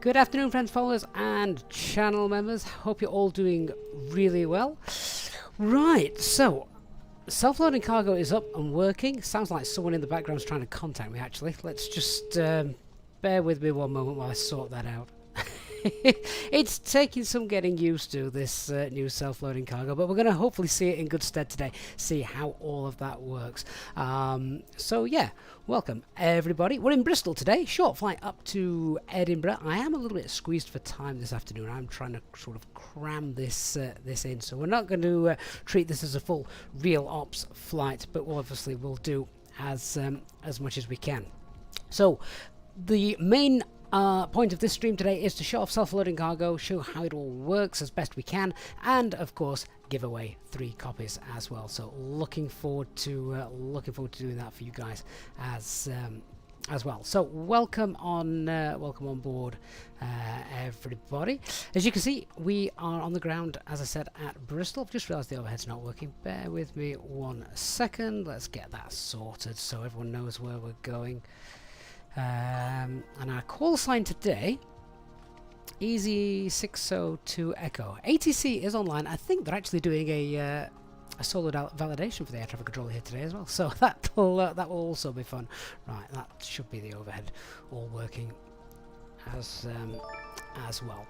Good afternoon, friends, followers, and channel members. Hope you're all doing really well. Right, so self-loading cargo is up and working. Sounds like someone in the background is trying to contact me, actually. Let's just bear with me one moment while I sort that out. It's taking some getting used to, this new self-loading cargo, but we're going to hopefully see it in good stead today, see how all of that works. So yeah, welcome everybody. We're in Bristol today, short flight up to Edinburgh. I am a little bit squeezed for time this afternoon. I'm trying to sort of cram this in, so we're not going to treat this as a full real ops flight, but obviously we'll do as much as we can. So the main point of this stream today is to show off self-loading cargo, show how it all works as best we can, and of course give away 3 copies as well. So looking forward to doing that for you guys as well. So welcome on board, everybody. As you can see, we are on the ground, as I said, at Bristol. I've just realised the overhead's not working. Bear with me 1 second. Let's get that sorted so everyone knows where we're going. And our call sign today, Easy 602 Echo. ATC is online. I think they're actually doing a solo validation for the air traffic controller here today as well. So that will also be fun. Right, that should be the overhead all working as well.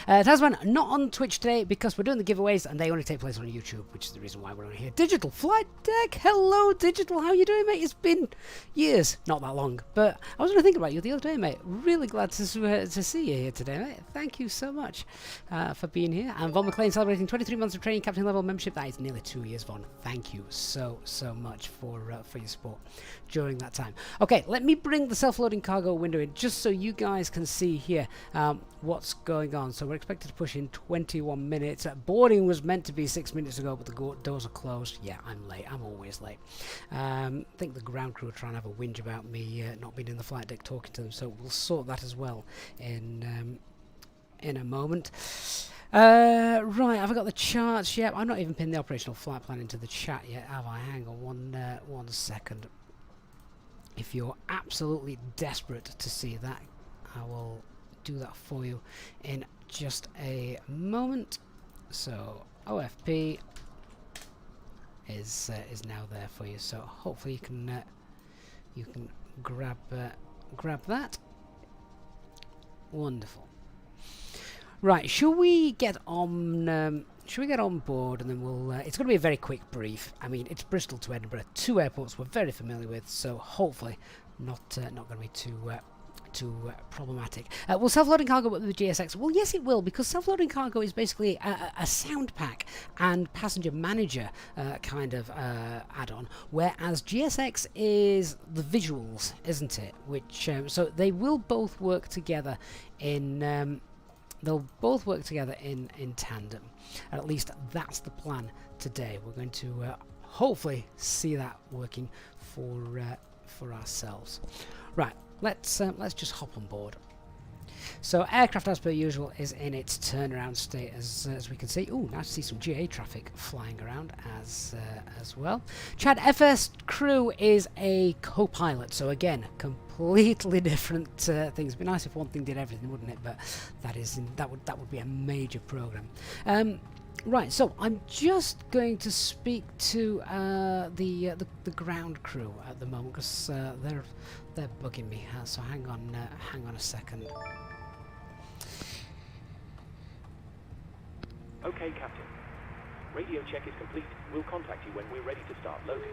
Tasman, not on Twitch today because we're doing the giveaways and they only take place on YouTube, which is the reason why we're on here. Digital Flight Deck, hello Digital, how you doing, mate? It's been years, not that long, but I was going to think about you the other day, mate. Really glad to see you here today, mate. Thank you so much for being here. And Von McLean celebrating 23 months of training captain level membership. That is nearly 2 years, Von. Thank you so much for your support during that time. Okay, let me bring the self-loading cargo window in just so you guys can see here what's going on. So we're expected to push in 21 minutes. Boarding was meant to be 6 minutes ago, but the doors are closed. Yeah, I'm late. I'm always late. I think the ground crew are trying to have a whinge about me not being in the flight deck talking to them, so we'll sort that as well in a moment. Right, have I got the charts yet? I've not even pinned the operational flight plan into the chat yet, have I? Hang on 1 second. If you're absolutely desperate to see that, I will do that for you in just a moment. So OFP is now there for you, so hopefully you can grab that. Wonderful. Right, shall we get on board and then we'll it's going to be a very quick brief. I mean, it's Bristol to Edinburgh, 2 airports we're very familiar with, so hopefully not going to be too problematic. Will self-loading cargo work with the GSX? Well, yes it will, because self-loading cargo is basically a sound pack and passenger manager kind of add-on, whereas GSX is the visuals, isn't it? Which so they will both work together in in tandem. At least that's the plan today. We're going to hopefully see that working for ourselves. Right. Let's just hop on board. So aircraft, as per usual, is in its turnaround state, as we can see. Ooh, nice to see some GA traffic flying around as well. Chad, FS crew is a co-pilot, so again, completely different things. It'd be nice if one thing did everything, wouldn't it? But that would be a major program. Right, so I'm just going to speak to the ground crew at the moment because they're bugging me. So hang on a second. Okay, Captain. Radio check is complete. We'll contact you when we're ready to start loading.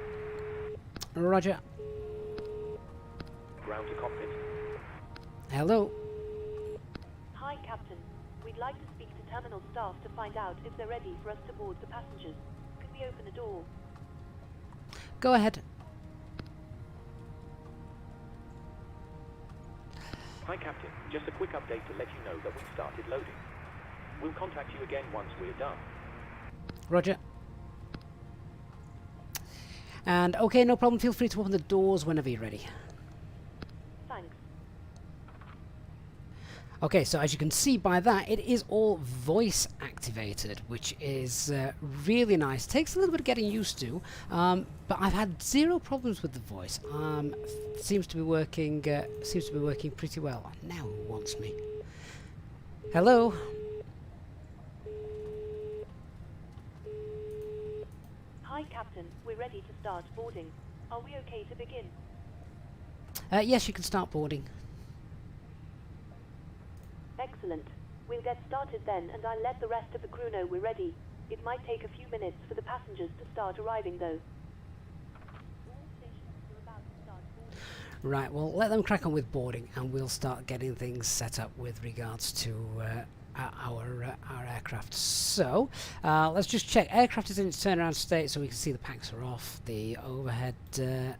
Roger. Ground to cockpit. Hello. Hi, Captain. We'd like to speak to terminal staff to find out if they're ready for us to board the passengers. Could we open the door? Go ahead. Hi, Captain. Just a quick update to let you know that we've started loading. We'll contact you again once we're done. Roger. And okay, no problem. Feel free to open the doors whenever you're ready. Thanks. Okay, so as you can see by that, it is all voice activated, which is really nice. Takes a little bit of getting used to, but I've had zero problems with the voice. Seems to be working pretty well. Now who wants me? Hello? Hi, Captain. We're ready to start boarding. Are we okay to begin? Yes, you can start boarding. Excellent. We'll get started then, and I'll let the rest of the crew know we're ready. It might take a few minutes for the passengers to start arriving, though. All stations are about to start boarding. Right, well, let them crack on with boarding, and we'll start getting things set up with regards to our aircraft. So, let's just check. Aircraft is in its turnaround state, so we can see the packs are off, the overhead, the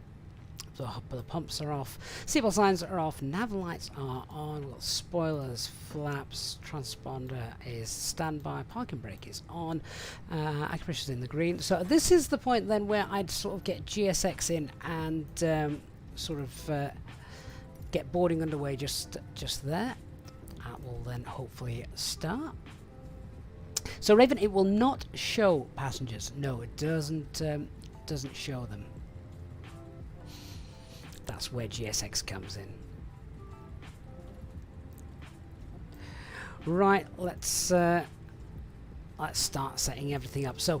pumps are off, seatbelt signs are off, nav lights are on, we've got spoilers, flaps, transponder is standby, parking brake is on, acupressure is in the green. So this is the point then where I'd sort of get GSX in and sort of get boarding underway just there. That will then hopefully start. So Raven, it will not show passengers. No, it doesn't show them. That's where GSX comes in. Right, let's start setting everything up. So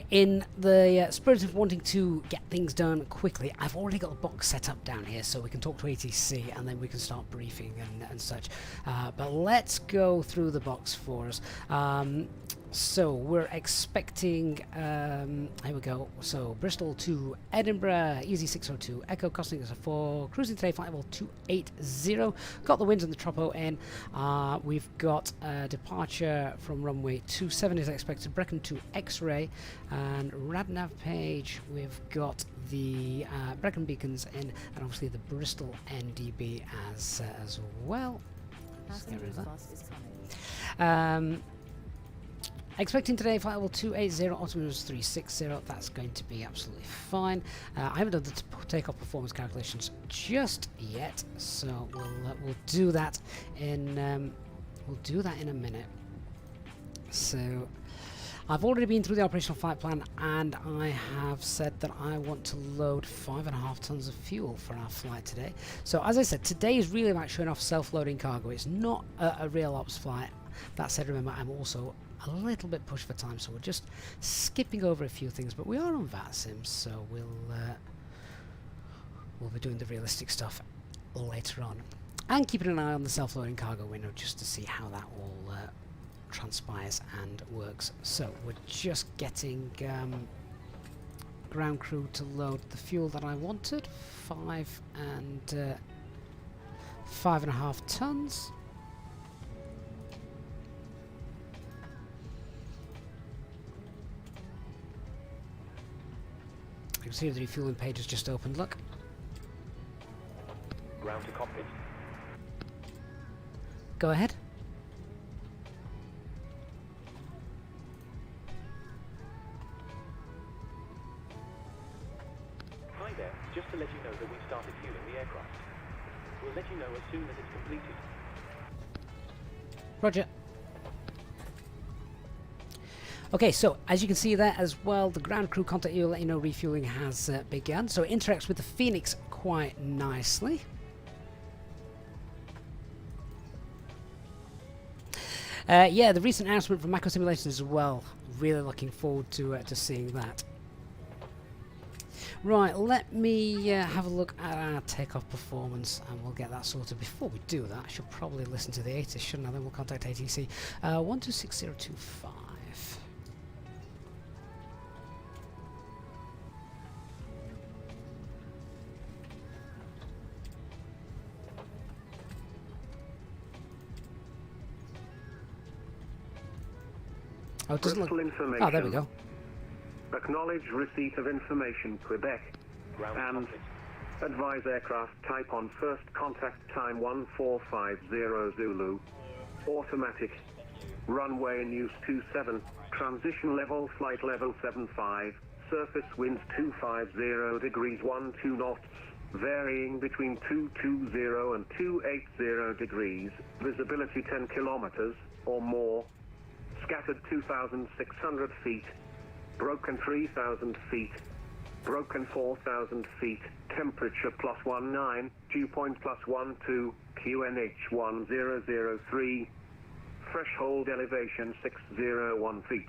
in the spirit of wanting to get things done quickly, I've already got the box set up down here so we can talk to ATC and then we can start briefing and such. But let's go through the box for us. So we're expecting, here we go, so Bristol to Edinburgh, Easy 602, Echo costing us a 4, cruising today, flight level 280, got the winds and the tropo in, we've got departure from runway 27 is expected, Brecon to X-ray, and radnav page, we've got the Brecon beacons in, and obviously the Bristol NDB as well. Let's get rid of that. Expecting today flight level 280, altimeter 360, that's going to be absolutely fine. I haven't done the takeoff performance calculations just yet, so we'll do that in a minute. So I've already been through the operational flight plan and I have said that I want to load 5.5 tons of fuel for our flight today. So as I said, today is really about showing off self-loading cargo. It's not a real ops flight. That said, remember, I'm also a little bit pushed for time, so we're just skipping over a few things, but we are on VATSIM, so we'll be doing the realistic stuff later on, and keeping an eye on the self-loading cargo window just to see how that all transpires and works. So we're just getting ground crew to load the fuel that I wanted, 5.5 tons. You can see the refueling page has just opened, look. Ground to cockpit. Go ahead. Hi there, just to let you know that we've started fueling the aircraft. We'll let you know as soon as it's completed. Roger. Okay, so as you can see there as well, the ground crew contact you, let you know refueling has begun. So it interacts with the Fenix quite nicely. Yeah, the recent announcement from Macro Simulations as well. Really looking forward to seeing that. Right, let me have a look at our takeoff performance and we'll get that sorted. Before we do that, I should probably listen to the ATIS, shouldn't I? Then we'll contact ATC. 126025. Oh, it doesn't look... Oh, there we go. Acknowledge receipt of information, Quebec. Ground to And cockpit. advise aircraft type on first contact time 1450 Zulu. Automatic. Runway in use 27. Transition level flight level 75. Surface winds 250 degrees 12 knots. Varying between 220 and 280 degrees. Visibility 10 kilometers or more. Scattered 2,600 feet. Broken 3,000 feet. Broken 4,000 feet. Temperature +19. Dew point +12. QNH 1003. threshold elevation 601 feet.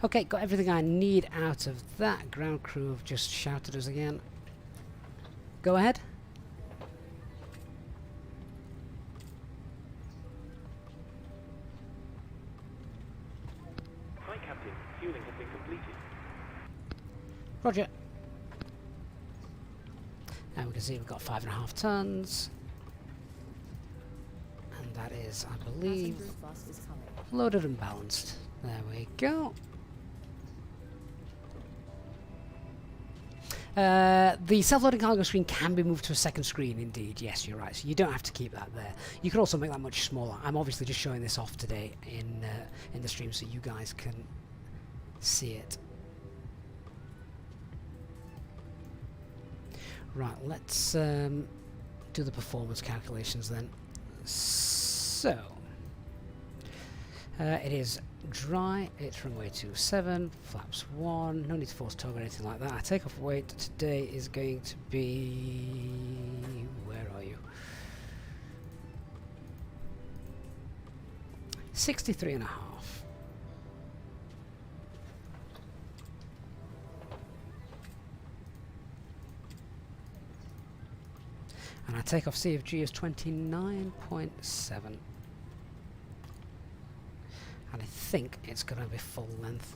Okay, got everything I need out of that. Ground crew have just shouted us again. Go ahead. Hi, Captain. Fueling has been completed. Roger. And we can see we've got 5.5 tons. And that is, I believe, loaded and balanced. There we go. The self-loading cargo screen can be moved to a second screen, indeed. Yes, you're right. So you don't have to keep that there. You can also make that much smaller. I'm obviously just showing this off today in the stream so you guys can see it. Right, let's do the performance calculations then. So, it is dry, it's runway 27, flaps 1, no need to force tug or anything like that. Our takeoff weight today is going to be... where are you? 63.5. And our takeoff CFG is 29.7. And I think it's going to be full length.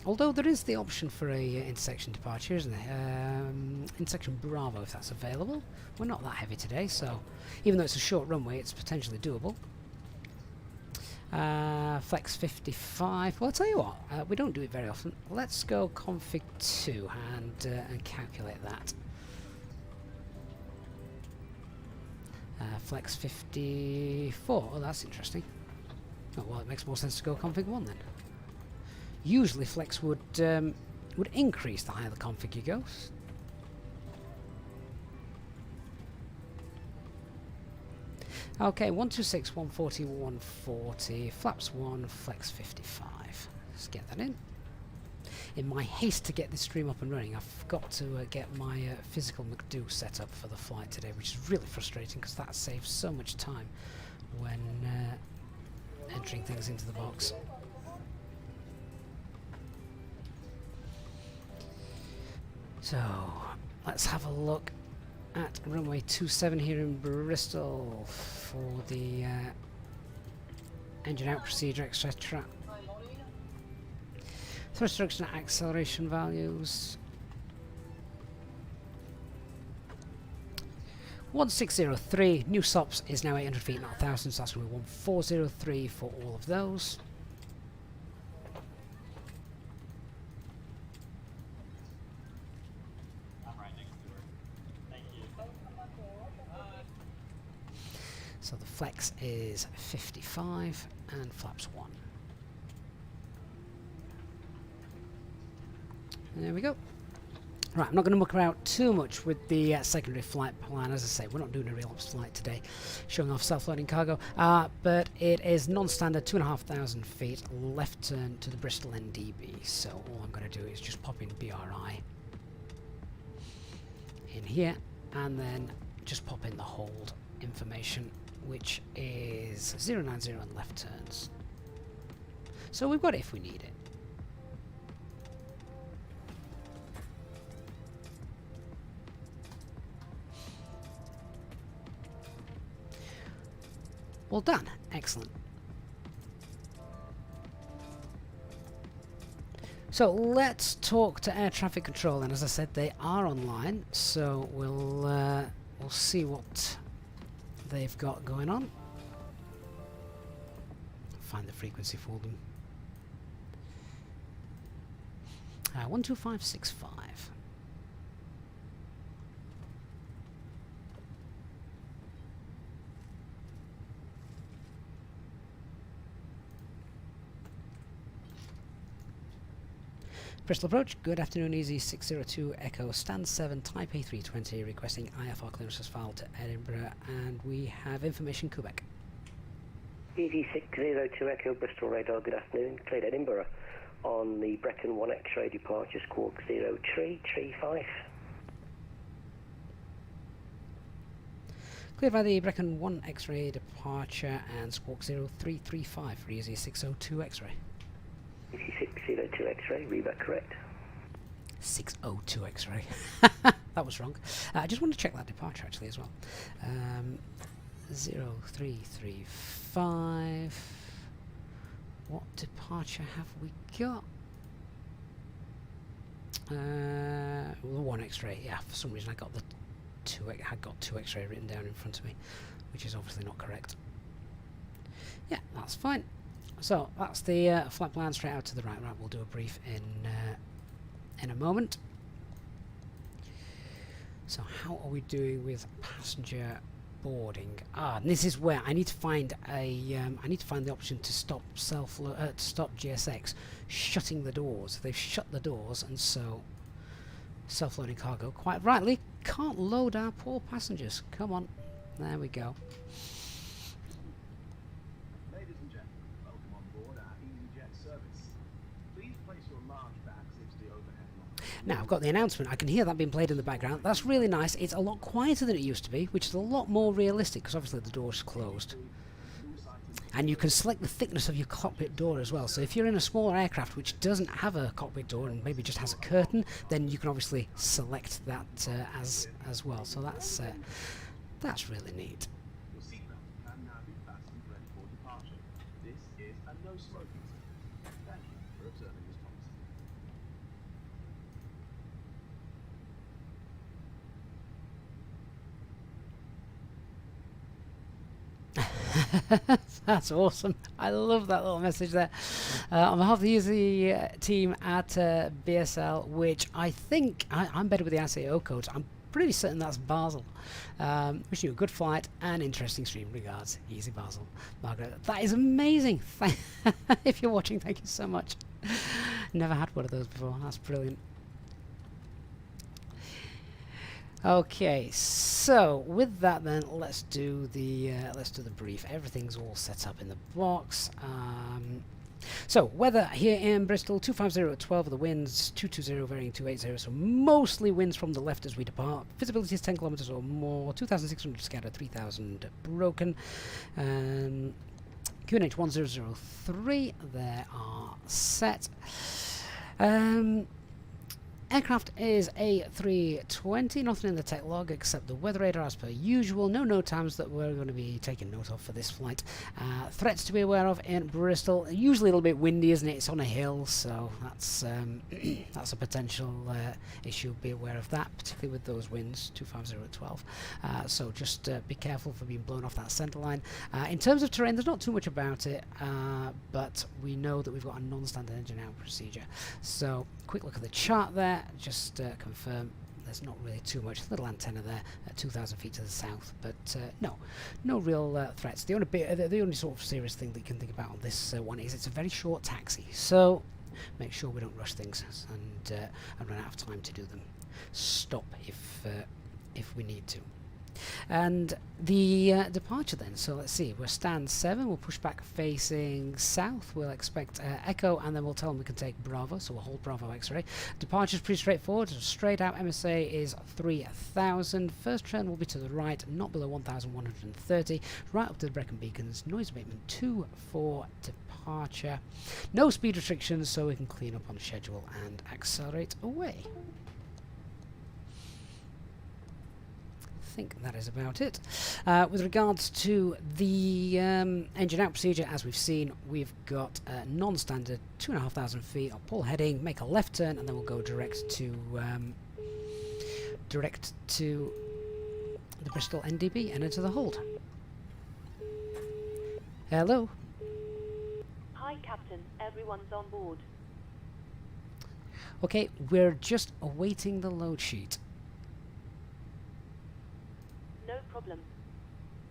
Although there is the option for a intersection departure, isn't there? Intersection Bravo, if that's available. We're not that heavy today, so even though it's a short runway, it's potentially doable. Flex 55. Well, I'll tell you what, we don't do it very often. Let's go config 2 and calculate that. Flex 54. Oh, that's interesting. Oh, well, it makes more sense to go config 1 then. Usually Flex would increase the higher the config you go. Okay, 126, 140, 140, flaps 1, Flex 55. Let's get that in. In my haste to get this stream up and running, I've got to get my physical McDo set up for the flight today, which is really frustrating because that saves so much time when entering things into the box. So, let's have a look at runway 27 here in Bristol for the engine out procedure, etc. Thrust direction and acceleration values. 1603. New SOPs is now 800 feet, not 1,000, so that's going to be 1403 for all of those. So the flex is 55 and flaps 1. And there we go. Right, I'm not going to muck around too much with the secondary flight plan. As I say, we're not doing a real ops flight today, showing off self-loading cargo. But it is non-standard, 2,500 feet, left turn to the Bristol NDB. So all I'm going to do is just pop in BRI in here, and then just pop in the hold information, which is 090 and left turns. So we've got it if we need it. Well done. Excellent. So let's talk to air traffic control, and as I said, they are online, so we'll see what they've got going on. Find the frequency for them. 12565. Bristol approach, good afternoon, Easy 602 Echo, stand 7, Type A320, requesting IFR clearances filed to Edinburgh, and we have information Quebec. Easy 602 Echo, Bristol radar, good afternoon, cleared Edinburgh on the Brecon 1 X-ray departure, squawk 0335. Cleared by the Brecon 1 X-ray departure and Squawk 0335 for EZ 602 X-ray. EC602 X-ray, read correct. 602 X-ray. That was wrong. I just want to check that departure actually as well. 0335. What departure have we got? The 1 X-ray. Yeah, for some reason I got the 2. I had got 2 X-ray written down in front of me, which is obviously not correct. Yeah, that's fine. So that's the flight plan straight out to the right. Right, we'll do a brief in a moment. So how are we doing with passenger boarding? And this is where I need to find a I need to find the option to stop stop GSX shutting the doors. They've shut the doors, and so self-loading cargo quite rightly can't load our poor passengers. Come on, there we go. Ladies and gentlemen, welcome on board our EasyJet service. Please place your large bags into the overhead locker. Now I've got the announcement. I can hear that being played in the background. That's really nice. It's a lot quieter than it used to be, which is a lot more realistic because obviously the door's closed. And you can select the thickness of your cockpit door as well. So if you're in a smaller aircraft which doesn't have a cockpit door and maybe just has a curtain, then you can obviously select that as well. So that's really neat. Your seatbelt can now be fastened ready for departure. This is a no smoking zone. Thank you for observing this policy. That's awesome. I love that little message there. On behalf of the Easy team at BSL, which I think I'm better with the ICAO codes. I'm pretty certain that's Basel. Wishing you a good flight and interesting stream. Regards, Easy Basel. Margaret, that is amazing. If you're watching, thank you so much. Never had one of those before. That's brilliant. Okay, so with that then, let's do the brief. Everything's all set up in the box. So weather here in Bristol: 250 at 12 of the winds, 220 varying 280. So mostly winds from the left as we depart. Visibility is 10 kilometers or more. 2,600 scattered, 3,000 broken. QNH 1003. There are set. Aircraft is A320, nothing in the tech log except the weather radar as per usual. No note times that we're going to be taking note of for this flight. Threats to be aware of in Bristol. Usually a little bit windy, isn't it? It's on a hill, so that's that's a potential issue. Be aware of that, particularly with those winds, 250 at 12. So just be careful for being blown off that centre line. In terms of terrain, there's not too much about it, but we know that we've got a non-standard engine out procedure. So quick look at the chart there. Just confirm there's not really too much. Little antenna there at 2,000 feet to the south, but no real threats. The only sort of serious thing that you can think about on this one is it's a very short taxi, so make sure we don't rush things and run out of time to do them. Stop if we need to. And the departure then, so let's see, we're stand 7, we'll push back facing south, we'll expect Echo, and then we'll tell them we can take Bravo, so we'll hold Bravo X-ray. Departure's pretty straightforward, straight out MSA is 3,000, first turn will be to the right, not below 1,130, right up to the Brecon beacons, noise abatement 2 for departure, no speed restrictions, so we can clean up on schedule and accelerate away. I think that is about it. With regards to the engine out procedure, as we've seen, we've got non-standard 2,500 feet up pull heading, make a left turn, and then we'll go direct to the Bristol NDB and enter the hold. Hello. Hi, Captain. Everyone's on board. Okay, we're just awaiting the load sheet. No problem.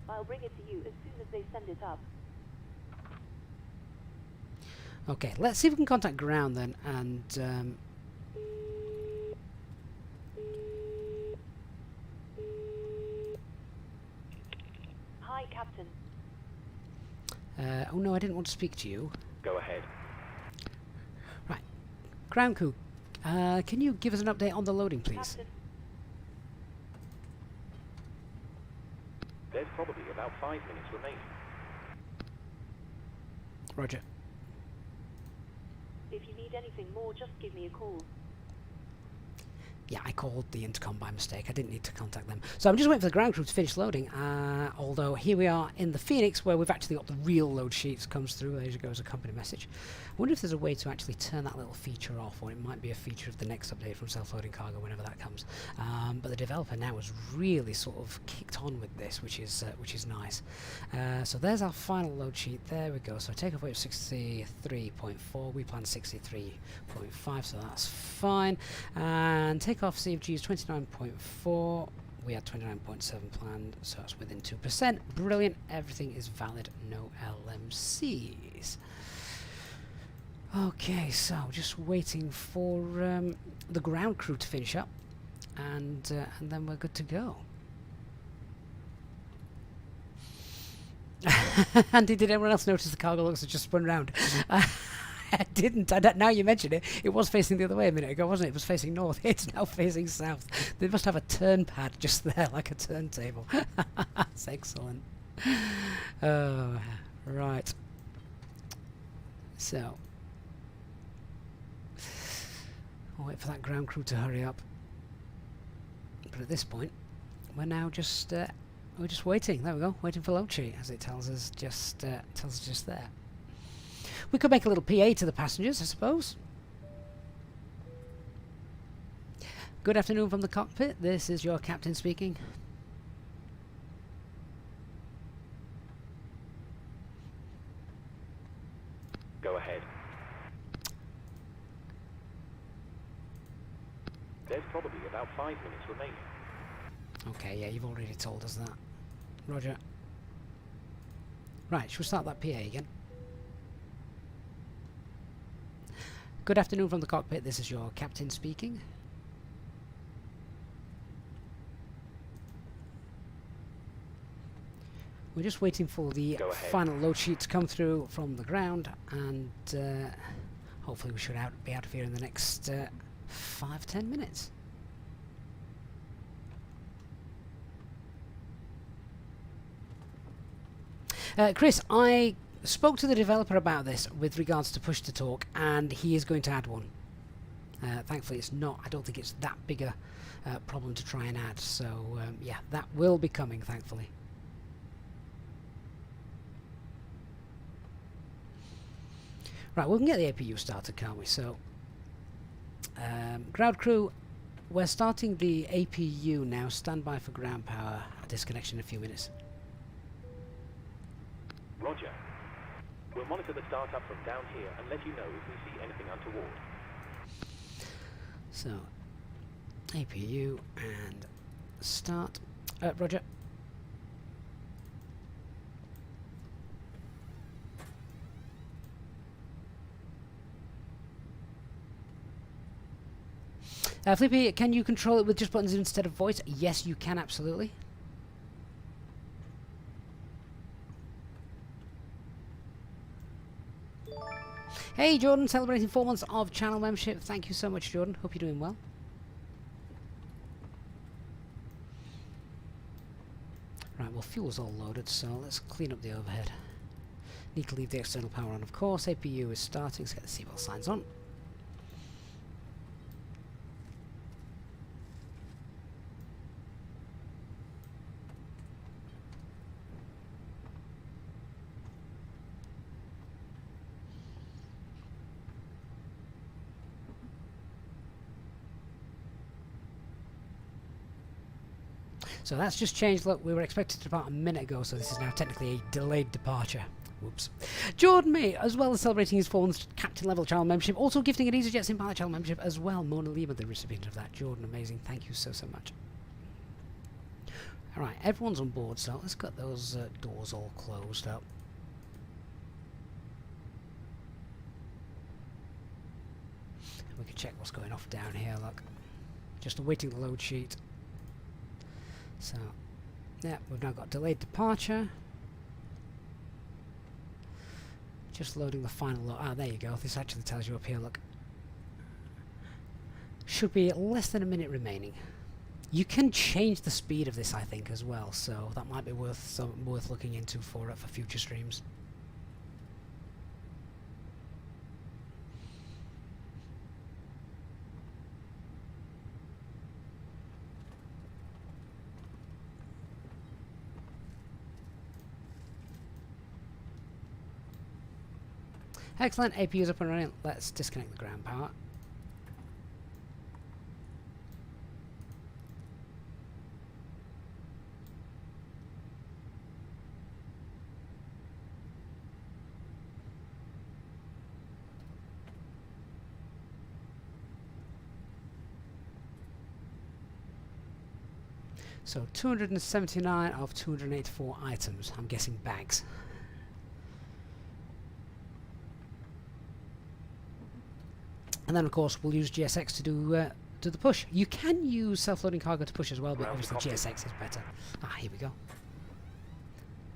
I'll bring it to you as soon as they send it up. Okay, let's see if we can contact ground then, and Hi, Captain. oh no, I didn't want to speak to you. Go ahead. Right, ground crew, can you give us an update on the loading, please? Captain. There's probably about 5 minutes remaining. Roger. If you need anything more, just give me a call. Yeah, I called the intercom by mistake. I didn't need to contact them. So I'm just waiting for the ground crew to finish loading. Although here we are in the Phoenix, where we've actually got the real load sheets comes through. There you go as a company message. I wonder if there's a way to actually turn that little feature off, or it might be a feature of the next update from self-loading cargo whenever that comes. But the developer now has really sort of kicked on with this, which is nice. So there's our final load sheet. There we go. So takeoff weight of 63.4. We plan 63.5, so that's fine. And takeoff CFG is 29.4. We had 29.7 planned, so that's within 2%. Brilliant. Everything is valid. No LMCs. Okay, so just waiting for the ground crew to finish up, and then we're good to go. Andy, did everyone else notice the cargo looks have just spun round? I didn't. Now you mention it, it was facing the other way a minute ago, wasn't it? It was facing north. It's now facing south. They must have a turn pad just there, like a turntable. That's excellent. Oh, right. So, I'll wait for that ground crew to hurry up. But at this point, we're now just we're just waiting. There we go, waiting for load sheet, as it tells us just there. We could make a little PA to the passengers, I suppose. Good afternoon from the cockpit. This is your captain speaking. Go ahead. There's probably about 5 minutes remaining. Okay, yeah, you've already told us that. Roger. Right, shall we start that PA again? Good afternoon from the cockpit. This is your captain speaking. We're just waiting for the final load sheet to come through from the ground, and hopefully we should be out of here in the next 5-10 minutes. Chris, I spoke to the developer about this with regards to push to talk, and he is going to add one. Thankfully it's not, I don't think it's that big a problem to try and add, so yeah, that will be coming, thankfully. Right, we can get the APU started, can't we? So, ground crew, we're starting the APU now. Stand by for ground power. Disconnection in a few minutes. Roger. We'll monitor the startup from down here and let you know if we see anything untoward. So, APU and start. Roger. Flippy, can you control it with just buttons instead of voice? Yes, you can, absolutely. Hey, Jordan, celebrating 4 months of channel membership. Thank you so much, Jordan. Hope you're doing well. Right, well, fuel's all loaded, so let's clean up the overhead. Need to leave the external power on, of course. APU is starting. Let's get the seatbelt signs on. So that's just changed. Look, we were expected to depart a minute ago, so this is now technically a delayed departure. Whoops. Jordan May, as well as celebrating his fallen captain level channel membership, also gifting an EasyJet Sim Pilot channel membership as well. Mona Lima, the recipient of that. Jordan, amazing. Thank you so much. Alright, everyone's on board, so let's get those doors all closed up. We can check what's going off down here, look. Just awaiting the load sheet. So, yeah, we've now got delayed departure. Just loading the final load. Ah, there you go. This actually tells you up here, look. Should be less than a minute remaining. You can change the speed of this, I think, as well, so that might be worth looking into for future streams. Excellent, APU's up and running. Let's disconnect the ground power. So 279 of 284 items. I'm guessing bags. And then, of course, we'll use GSX to do the push. You can use self-loading cargo to push as well, but obviously GSX is better. Ah, here we go.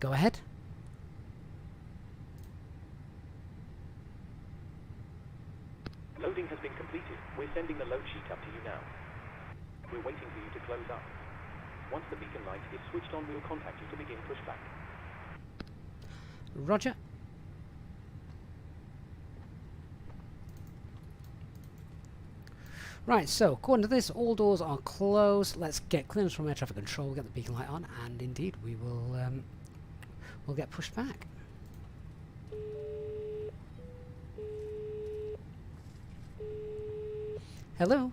Go ahead. Loading has been completed. We're sending the load sheet up to you now. We're waiting for you to close up. Once the beacon light is switched on, we'll contact you to begin pushback. Roger. Right, so according to this, all doors are closed. Let's get clearance from air traffic control. We'll get the beacon light on, and indeed, we will we'll get pushed back. Hello.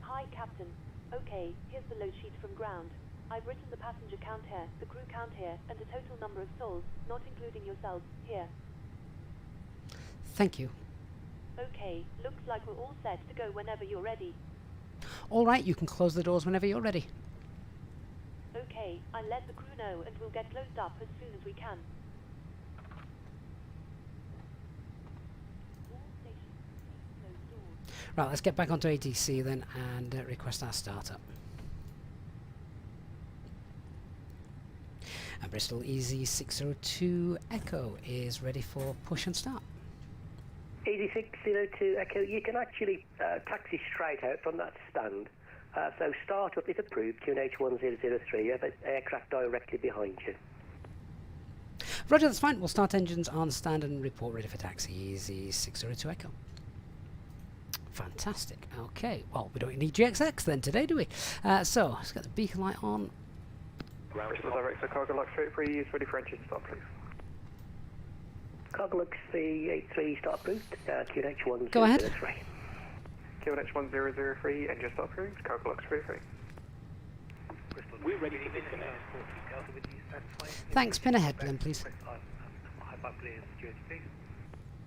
Hi, Captain. Okay, here's the load sheet from ground. I've written the passenger count here, the crew count here, and the total number of souls, not including yourselves, here. Thank you. Okay, looks like we're all set to go whenever you're ready. All right, you can close the doors whenever you're ready. Okay, I'll let the crew know and we'll get closed up as soon as we can. All stations, please close doors. Right, let's get back onto ATC then and request our startup. And Bristol Easy 602 Echo is ready for push and start. Easy 602 Echo, you can actually taxi straight out from that stand. So startup is approved, QNH 1003. You have an aircraft directly behind you. Roger, that's fine. We'll start engines on stand and report ready for taxi. Easy 602 Echo. Fantastic. Okay, well, we don't need GXX then today, do we? So, let's get the beacon light on. Bristol Director, cargo lock 33 is ready for engine start, please. Cargo looks the 83 start approved, QNH 1003. Go ahead. QNH 1003, engine start approved, cargo lock 33. We're ready to disconnect. Thanks. Pin ahead then, please.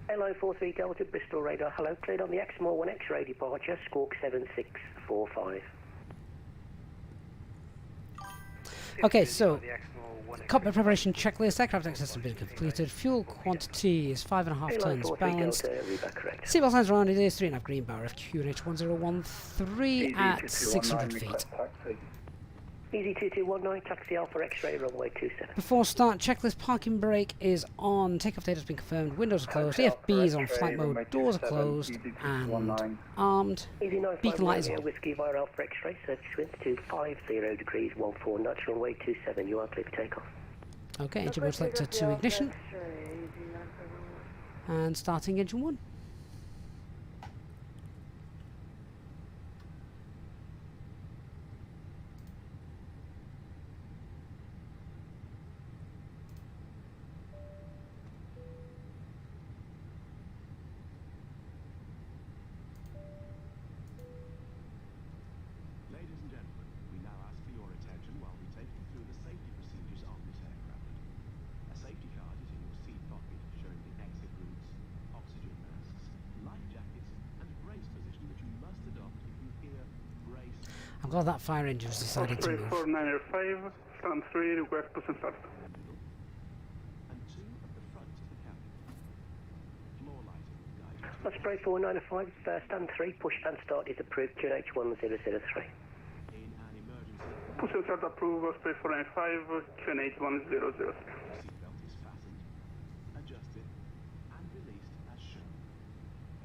Hello, 43 Delta, Bristol radar. Hello, cleared on the XMOR 1 X-ray departure, squawk 7645. Okay, so cockpit preparation checklist. Aircraft access has been completed. Fuel quantity is 5.5 tons balanced. Seatbelt signs around. It is 3.5 green bar FQNH 1013 at 600 feet. Easy 2219, taxi Alpha X-ray, runway 27. Before start, checklist parking brake is on. Takeoff date has been confirmed. Windows are closed. EFB is on flight mode. Doors are closed and armed. Easy Beacon light is 951 on. Whiskey via Alpha X-ray, surface winds 250 degrees 14 knots, runway 27. You are clear for takeoff. Okay, engine mode selector to ignition. And starting engine 1. Ladies and gentlemen, we now ask for your attention while we take you through the safety procedures on this aircraft. A safety card is in your seat pocket showing the exit routes, oxygen masks, life jackets, and brace position that you must adopt if you hear brace. I'm glad that fire engine's decided to move. 495, stand 3, request push and start. And 2 at the front of the cabin. Floor lighting guided. Osprey 495, stand 3, push and start is approved, QNH 1003. In an emergency, Push and start approved, Osprey 495, QNH 1003. seatbelt is fastened, adjusted, and released as shown.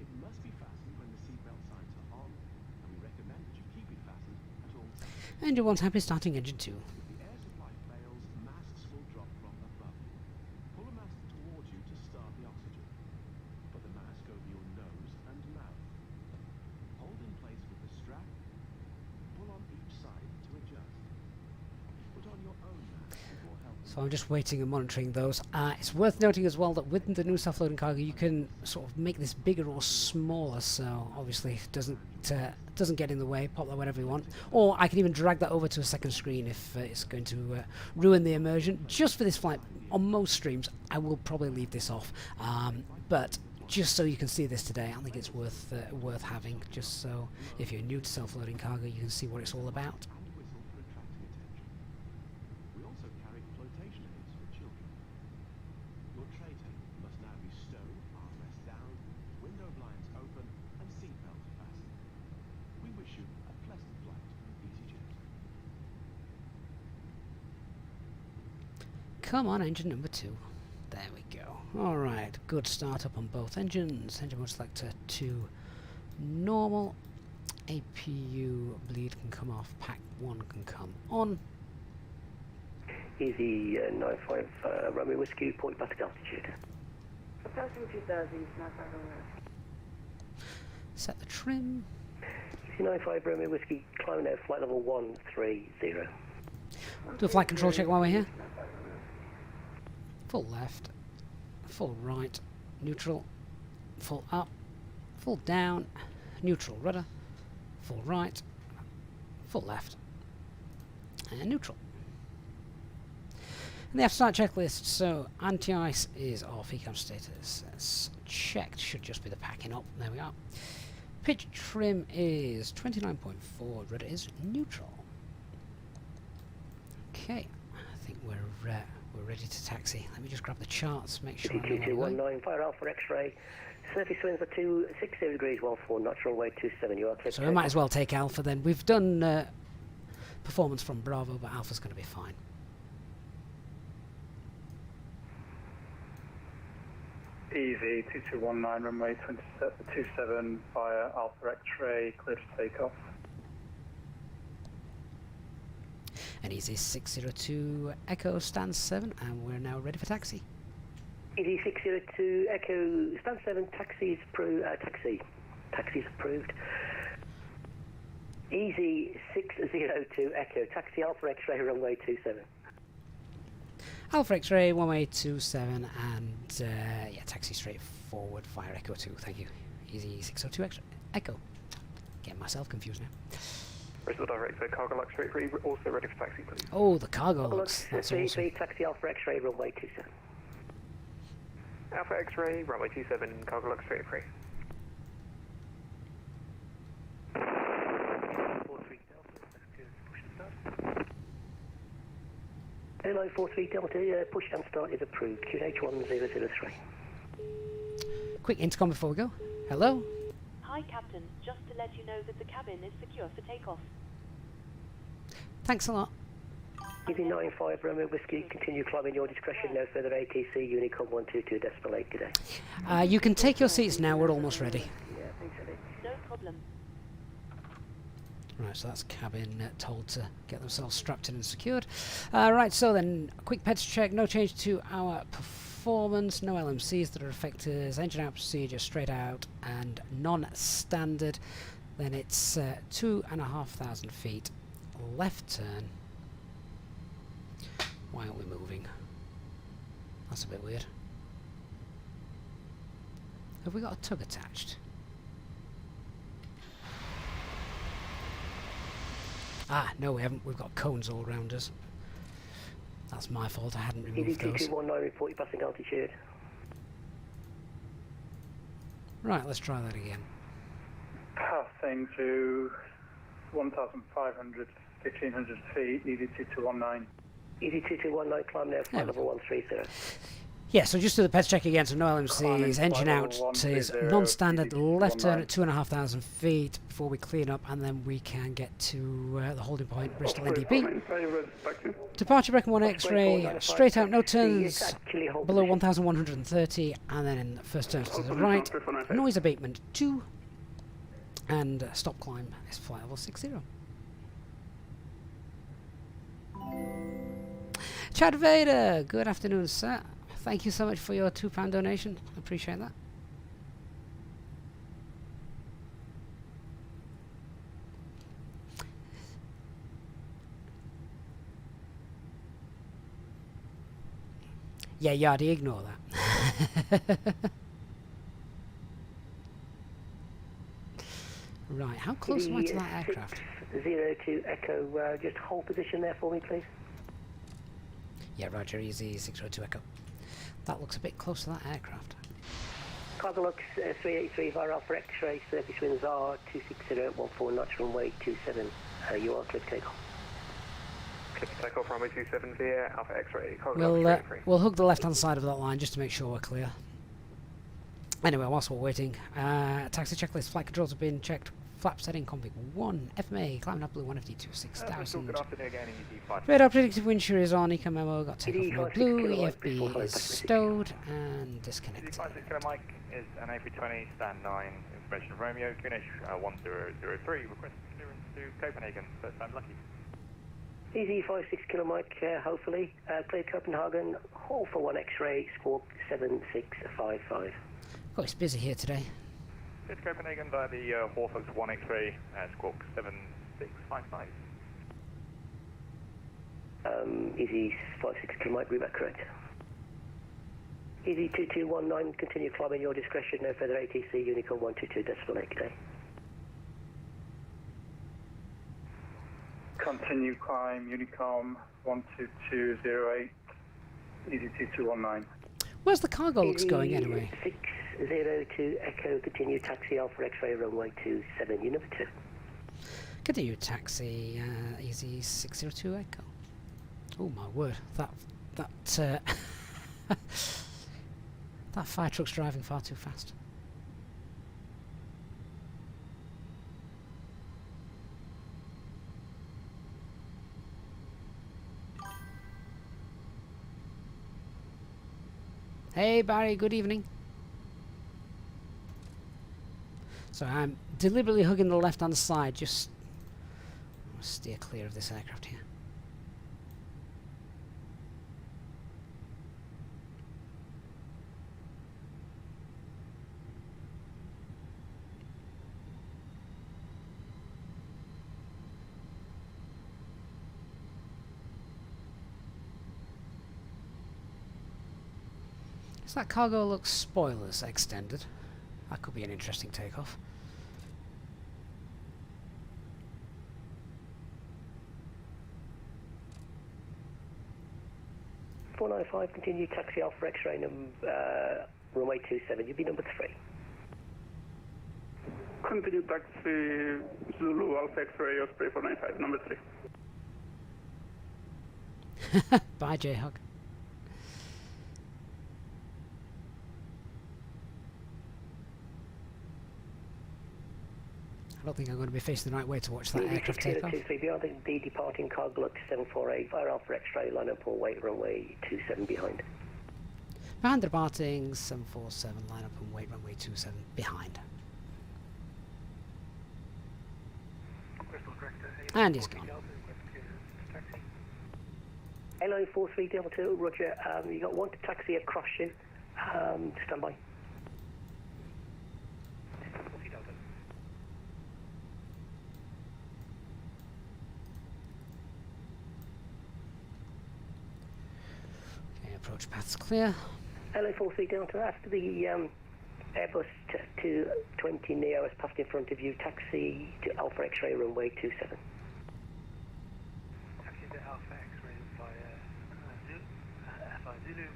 It must be fastened when the seatbelt signs are on, and we recommend that you keep it fastened Engine 1's happy, starting engine 2. If the air supply fails, masks will drop from above you. Pull a mask towards you to start the oxygen. Put the mask over your nose and mouth. Hold in place with the strap. Pull on each side to adjust. Put on your own mask before helping. So I'm just waiting and monitoring those. It's worth noting as well that with the new self-loading cargo you can sort of make this bigger or smaller, so obviously it doesn't get in the way. Pop that whenever you want, or I can even drag that over to a second screen if it's going to ruin the immersion. Just for this flight, on most streams I will probably leave this off, but just so you can see this today, I think it's worth having, just so if you're new to self-loading cargo you can see what it's all about. We also carry flotation aids for children. Your tray table must now be stowed, armrest down, window blinds open, and seatbelts fastened. We wish you a pleasant flight with EasyJet. Come on, engine number 2. There we go. Alright, good start up on both engines. Engine 1 selector 2 normal. APU bleed can come off, pack 1 can come on. Easy 95 Romeo Whiskey, point back at altitude. Approaching 2000, not far away. Set the trim. Easy 95 Romeo Whiskey, climbing now, flight level 130. Do a flight control check while we're here. Full left, full right, neutral, full up, full down, neutral rudder, full right, full left, and neutral. And the after-start checklist, so anti-ice is off, ecam status that's checked, should just be the packing up, there we are. Pitch trim is 29.4, rudder is neutral. Okay, I think we're ready to taxi. Let me just grab the charts, make sure I know where we're going. 2219, fire Alpha X-ray, surface winds are 260 degrees, well 4 knots, runway 27, you are clear. So we might as well take Alpha then. We've done performance from Bravo, but Alpha's going to be fine. Easy 2219, runway 27 via Alpha X-ray, clear to take off. And easy 602 Echo stands 7, and we're now ready for taxi. Easy 602 Echo, stand 7, taxis approved. Easy 602 Echo, taxi Alpha X-ray, runway 27. Alpha X-ray, 1827, and yeah, taxi straight forward via Echo 2, thank you. Easy 602 Echo. Getting myself confused now. Bristol Director, Cargo Lux 33, also ready for taxi, please. Oh, the cargo looks, that's awesome. Taxi Alpha X-ray, runway 27. Alpha X-ray, runway 27, Cargo Lux 33. 43 Delta, push and start. Airline 43 Delta, push and start is approved, QH1003. Quick intercom before we go. Hello? Hi, Captain. Just to let you know that the cabin is secure for takeoff. Thanks a lot. Easy 95 Romeo Whiskey, continue climbing your discretion, no further ATC, Unicom 122 decimal 8 today. You can take your seats now, we're almost ready. Yeah, thanks, Eddie. No problem. Right, so that's cabin told to get themselves strapped in and secured. Right, so then, a quick pets check, no change to our performance, no LMCs that are affected, engine out procedure, straight out, and non-standard. Then it's 2,500 feet, left turn. Why aren't we moving? That's a bit weird. Have we got a tug attached? Ah, no we haven't. We've got cones all around us. That's my fault, I hadn't removed those. 2219, report your passing altitude. Right, let's try that again. Passing to 1,500, 1,500 feet, Easy 2219. Easy 2219, climb now, flight level 130. Yeah, so just do the pets check again, so no LMCs, engine out is non-standard, left turn at 2,500 feet before we clean up, and then we can get to the holding point, Bristol NDB. Departure Brecon 1 X-ray, straight out, no turns below 1,130, and then in the first turns to the right, noise abatement 2, and stop climb is flight level 60. Chad Vader, good afternoon, sir. Thank you so much for your £2 donation. Appreciate that. Yeah, Yardy, ignore that. Right, how close am I to that aircraft? 02 Echo, just hold position there for me, please. Yeah, Roger, easy 602 Echo. That looks a bit close to that aircraft. Cargo looks 383 via Alpha X-ray, surface winds are 260 at 14 knots, runway 27. You are clear to take off. Clear to take off, runway 27 via Alpha X-ray. We'll hug the left-hand side of that line just to make sure we're clear. Anyway, whilst we're waiting, taxi checklist, flight controls have been checked. Flap setting, config 1, FMA, climbing up blue 1FD2, 6000. Good afternoon again, ED5. Radar predictive wind shear is on, eco memo, got takeoff no blue, EFB is stowed and disconnected. ED56 Kilo Mike is an A320, stand 9, information Romeo, QNH 1003, request clearance to Copenhagen, first time lucky. Easy 56 Kilo Mike, hopefully. Clear Copenhagen, hold for 1 X-ray, squawk 7655. Oh, it's busy here today. Clear to Copenhagen via the Horfox 1 X-ray, squawk 7655. Easy 56 Kilo Mike, read back correct. Easy 2219, continue climbing your discretion, no further ATC, Unicom 122.8 today. Continue climb, Unicom 12208, easy 2219. Where's the cargo looks going anyway? 602 Echo, continue taxi Alpha X-ray, runway 27, you number 2. Continue taxi, easy 602 Echo. Oh my word, that that fire truck's driving far too fast. Hey Barry, good evening. So I'm deliberately hugging the left hand side, just steer clear of this aircraft here. So that cargo looks spoilers extended. That could be an interesting takeoff. .495, continue taxi Alpha X-ray, runway 27, you'll be number 3. Continue taxi Zulu Alpha X-ray, Osprey 495, number 3. Bye, J-Hug. I don't think I'm going to be facing the right way to watch that aircraft take off. Beyond the departing cargo looks 748 via Alpha X-ray, line up or wait, runway 27 behind. Behind the departing 747, line up and wait, runway 27 behind. And he's gone. Airline 43 Delta 2, roger, you got one to taxi across you, stand by. Approach path's clear. LA43 Delta, after the Airbus 220 Neo has passed in front of you, taxi to Alpha X-ray, runway 27. Taxi to Alpha X-ray via Alpha Zulu,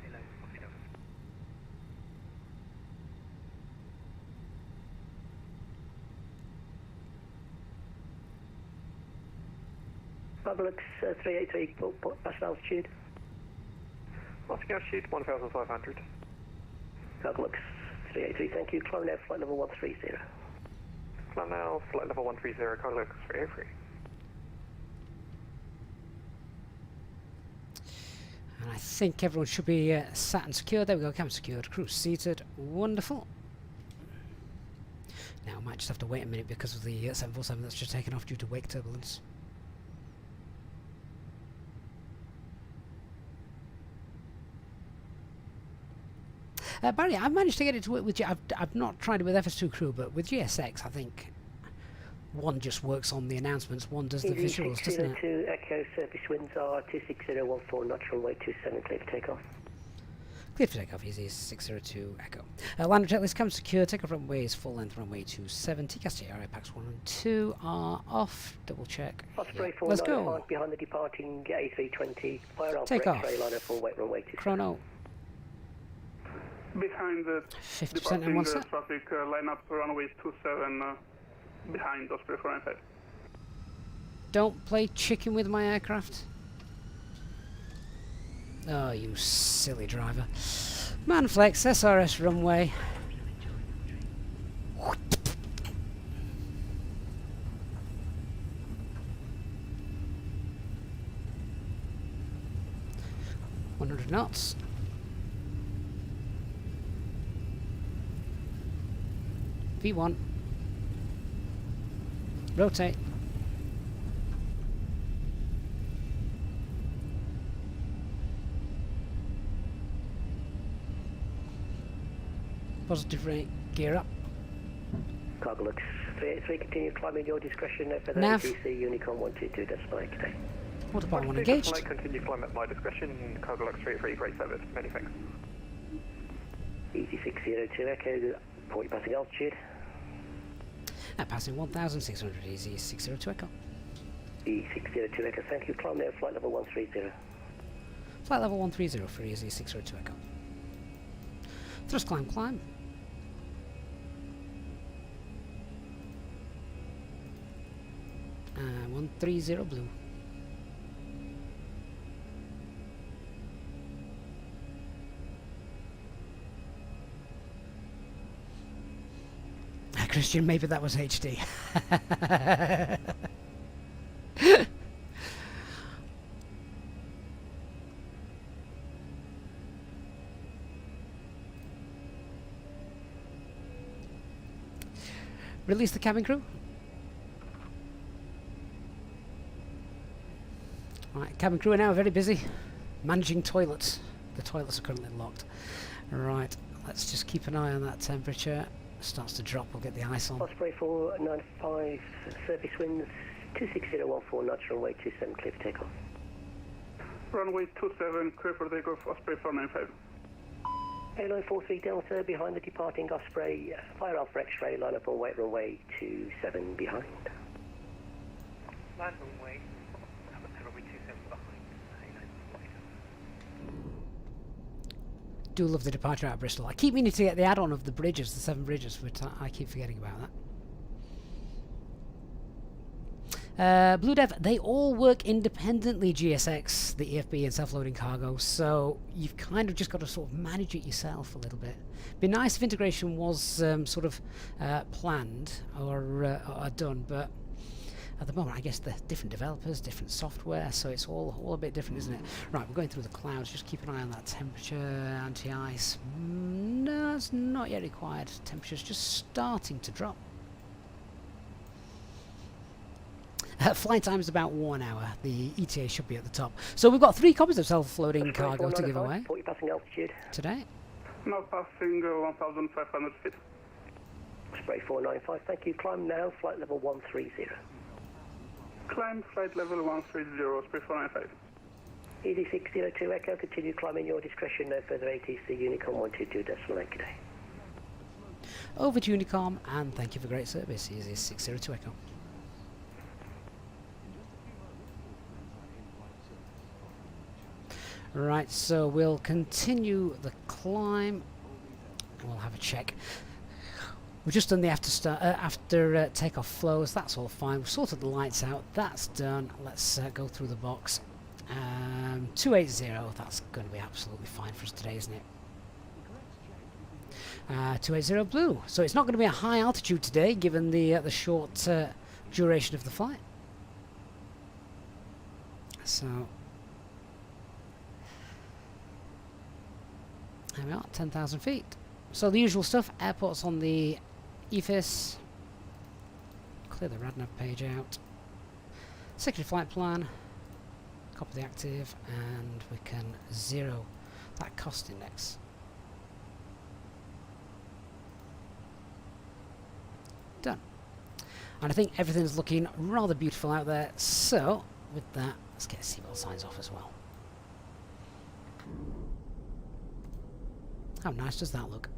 LA43 Delta. Publix 383, past altitude. Oscar altitude 1,500. Publix 383, thank you. Climb now, flight level 130. Climb now, flight level 130, Carlos 383. And I think everyone should be sat and secured. There we go, cabin secured, crew seated. Wonderful. Now I might just have to wait a minute because of the 747 that's just taken off due to wake turbulence. Barry, I've managed to get it to work with I've not tried it with FS2 Crew, but with GSX, I think one just works on the announcements, one does the visuals, doesn't it? 602 Echo, surface winds are 26014 knots, runway 27, clear for takeoff. Clear for takeoff, easy 602 Echo. Landing checklist comes secure, takeoff runway is full length runway 27, TCAS area packs 1 and 2 are off, double check. Osprey Yeah. Let's go. 495 behind the departing A320, fire off Take off. X-ray, line up full weight runway 27. Chrono. Behind the 50% in one set. traffic, line up runway 27, behind Osprey 495. Don't play chicken with my aircraft. Oh, you silly driver. Manflex, SRS runway. .100 knots. V1. Rotate. Positive rate, gear up. Cargo looks 383, continue climbing your discretion, no further Nav. ATC, Unicorn 122, decimal today. Autopilot 1 engaged. Continue climb at my discretion. Cargo Lux 33, great service. Many thanks. Easy 602 Echo, 40 passing altitude. Passing 1,600, easy 602 Echo. E602 Echo, thank you, climb now, flight level 130. Flight level 130 for easy 602 Echo. Thrust climb, climb. And 130 blue. Christian, maybe that was HD. Release the cabin crew. Right, cabin crew are now very busy managing toilets. The toilets are currently locked. Right, let's just keep an eye on that temperature. Starts to drop, we'll get the ice on. Osprey 495, surface winds 26014 knots, runway 27, clear for takeoff. Runway 27, clear for takeoff, Osprey 495. Airline 43 Delta, behind the departing Osprey, fire off for X-ray, line up on weight runway 27 behind. Land runway, runway 27 behind. Do love the departure out of Bristol. I keep meaning to get the add-on of the bridges, the 7 bridges, but I keep forgetting about that. Blue Dev, they all work independently, GSX, the EFB and self-loading cargo, so you've kind of just got to sort of manage it yourself a little bit. Be nice if integration was sort of planned or done, but at the moment I guess the different developers, different software, so it's all a bit different, isn't it? Right, we're going through the clouds, just keep an eye on that temperature, anti-ice. No, it's not yet required. Temperature's just starting to drop. Flight time is about 1 hour. The ETA should be at the top. So we've got 3 copies of self-loading cargo to give away 40 passing altitude. today. Now passing 1,500 feet. Osprey 495, thank you, climb now, flight level 130. Climb flight level 130, Osprey 495. Easy 602 Echo, continue climbing your discretion, no further ATC, Unicorn 122, decimal 8 today. Over to Unicom, and thank you for great service. Easy 602 Echo. Right, so we'll continue the climb. We'll have a check. We've just done the after takeoff flows. That's all fine. We've sorted the lights out. That's done. Let's go through the box. 280. That's going to be absolutely fine for us today, isn't it? 280 blue. So it's not going to be a high altitude today, given the short duration of the flight. So there we are, 10,000 feet. So the usual stuff, airports on the EFIS, clear the RadNav page out, secondary flight plan, copy the active, and we can zero that cost index. And I think everything's looking rather beautiful out there. So, with that, let's get seatbelt signs off as well. How nice does that look?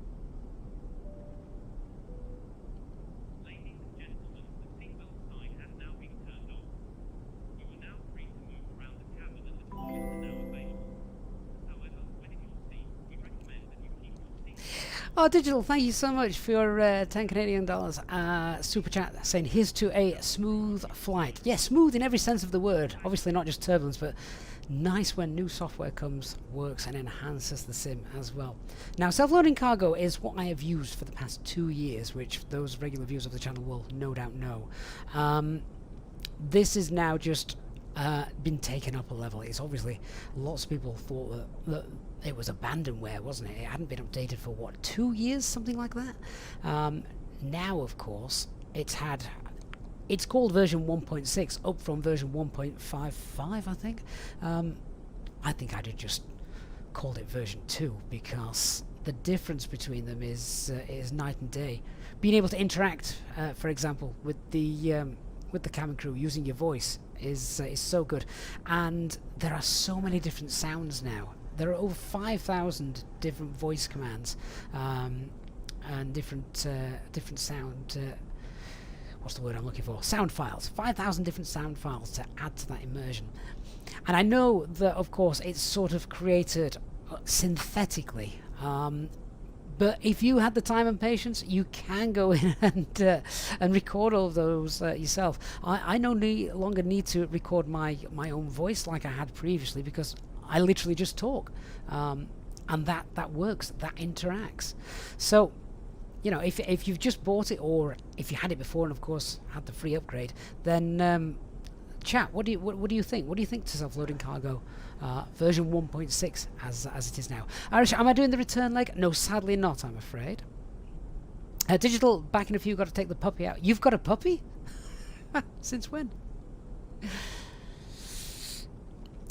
Ladies and gentlemen, the seatbelt sign has now been turned off. You are now free to move around the cabin and the toilets are now available. However, when in your seat, we recommend that you keep your seat. Oh, Digital, thank you so much for your 10 Canadian dollars super chat saying, here's to a smooth flight. Yeah, smooth in every sense of the word. Obviously not just turbulence, but nice when new software comes, works and enhances the sim as well. Now, self-loading cargo is what I have used for the past 2 years, which those regular viewers of the channel will no doubt know. This is now just been taken up a level. It's obviously, lots of people thought that it was abandonware, wasn't it? It hadn't been updated for, what, 2 years? Something like that? Now, of course, it's called version 1.6, up from version 1.55, I think. I think I'd have just called it version 2, because the difference between them is night and day. Being able to interact, for example, with the cabin crew using your voice is so good. And there are so many different sounds now. There are over 5,000 different voice commands and different sound. What's the word I'm looking for? Sound files. 5,000 different sound files to add to that immersion. And I know that, of course, it's sort of created synthetically. But if you had the time and patience, you can go in and record all of those yourself. I no longer need to record my own voice like I had previously, because I literally just talk. And that works. That interacts. So, you know, if you've just bought it, or if you had it before and of course had the free upgrade, then chat. What do you think? What do you think to self-loading cargo version 1.6 as it is now? Irish, am I doing the return leg? No, sadly not. I'm afraid. Digital, back in a few. Got to take the puppy out. You've got a puppy? Since when?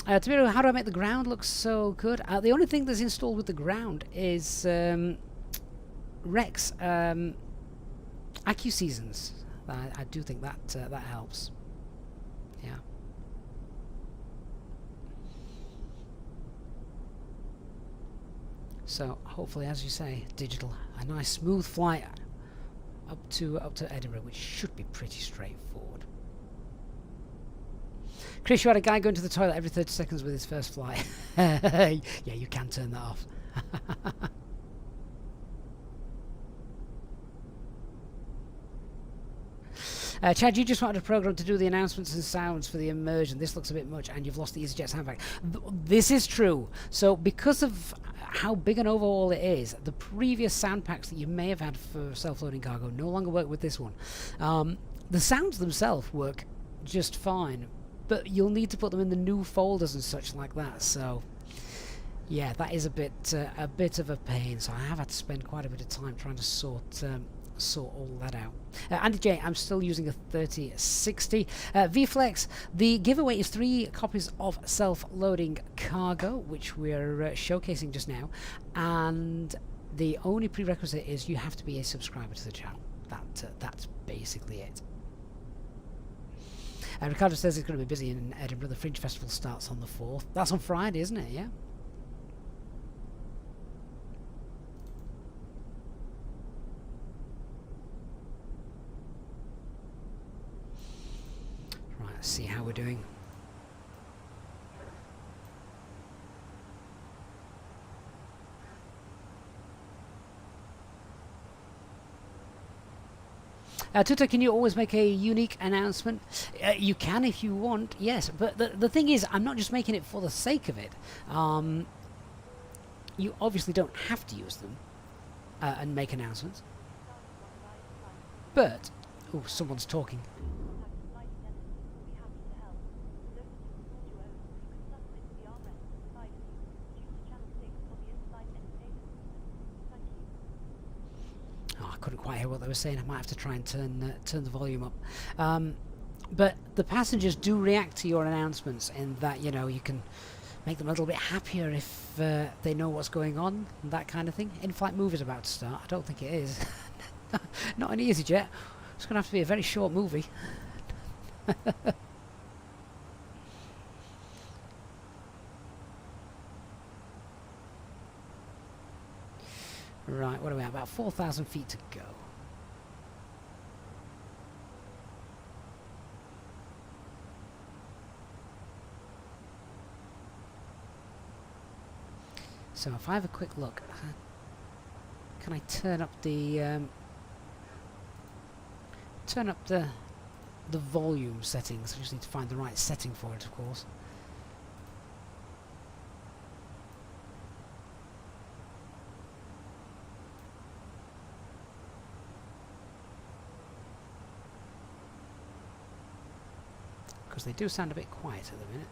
Tamiro, how do I make the ground look so good? The only thing that's installed with the ground is Rex Accu Seasons. I do think that helps. Yeah. So hopefully, as you say, Digital, a nice smooth flight up to Edinburgh, which should be pretty straightforward. Chris, you had a guy going to the toilet every 30 seconds with his first flight. Yeah, you can turn that off. Chad, you just wanted a program to do the announcements and sounds for the immersion. This looks a bit much, and you've lost the EasyJet soundbag. This is true. So because of how big an overhaul it is, the previous sound packs that you may have had for self-loading cargo no longer work with this one. The sounds themselves work just fine, but you'll need to put them in the new folders and such like that. So yeah, that is a bit of a pain. So I have had to spend quite a bit of time trying to sort all that out. Andy J, I'm still using a 3060. VFlex, the giveaway is 3 copies of self-loading cargo, which we're showcasing just now, and the only prerequisite is you have to be a subscriber to the channel. That's basically it. Ricardo says it's going to be busy in Edinburgh. The Fringe Festival starts on the 4th. That's on Friday, isn't it? Yeah. Let's see how we're doing. Tuta, can you always make a unique announcement? You can if you want, yes. But the thing is, I'm not just making it for the sake of it. You obviously don't have to use them and make announcements. But, oh, someone's talking. Couldn't quite hear what they were saying. I might have to try and turn the volume up. But the passengers do react to your announcements in that, you know, you can make them a little bit happier if they know what's going on and that kind of thing. In-flight move is about to start. I don't think it is. Not an EasyJet. It's going to have to be a very short movie. Right, what are we at? About 4,000 feet to go. So if I have a quick look, can I turn up the volume settings? I just need to find the right setting for it, of course. Because they do sound a bit quiet at the minute.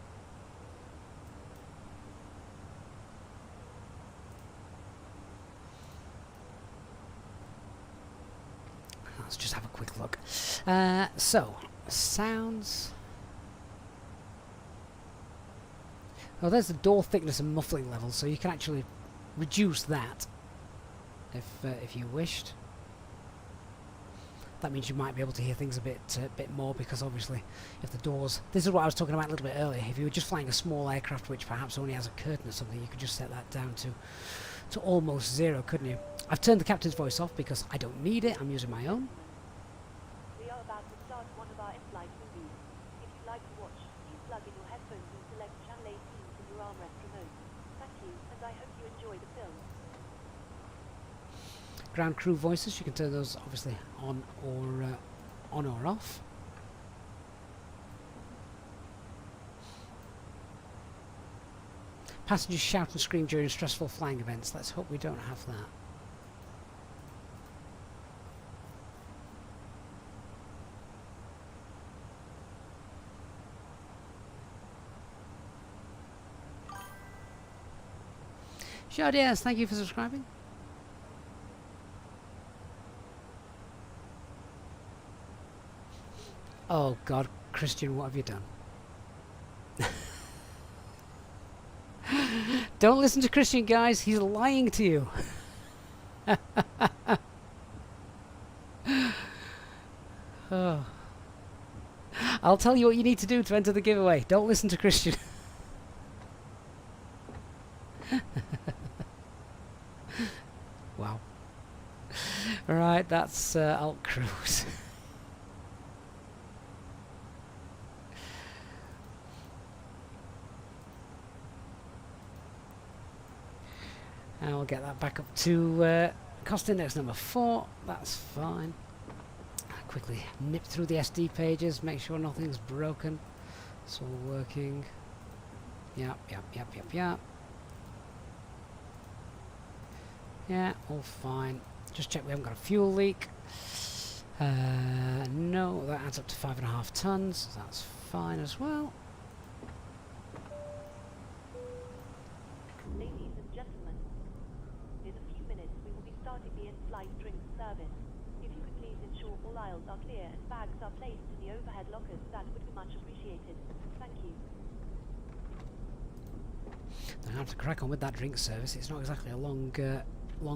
Let's just have a quick look. So, sounds... Oh, there's the door thickness and muffling level, so you can actually reduce that if you wished. That means you might be able to hear things a bit more, because obviously if the doors... This is what I was talking about a little bit earlier. If you were just flying a small aircraft which perhaps only has a curtain or something, you could just set that down to almost zero, couldn't you? I've turned the captain's voice off because I don't need it. I'm using my own. We are about to start one of our in-flight movies. If you'd like to watch, please plug in your headphones and select channel 18 from your armrest remote. Thank you, and I hope you enjoy the film. Ground crew voices, you can turn those obviously on or off. Passengers shout and scream during stressful flying events. Let's hope we don't have that. Shardias, thank you for subscribing. Oh God, Christian, what have you done? Don't listen to Christian, guys. He's lying to you. Oh. I'll tell you what you need to do to enter the giveaway. Don't listen to Christian. Wow. Right, that's Alt Cruise. And we'll get that back up to cost index number 4. That's fine. I'll quickly nip through the SD pages, make sure nothing's broken. It's all working. Yep. Yeah, all fine. Just check we haven't got a fuel leak. No, that adds up to 5.5 tons. That's fine as well. Ladies and gentlemen, in a few minutes we will be starting the in-flight drink service. If you could please ensure all aisles are clear and bags are placed in the overhead lockers, that would be much appreciated. Thank you. I have to crack on with that drink service. It's not exactly a long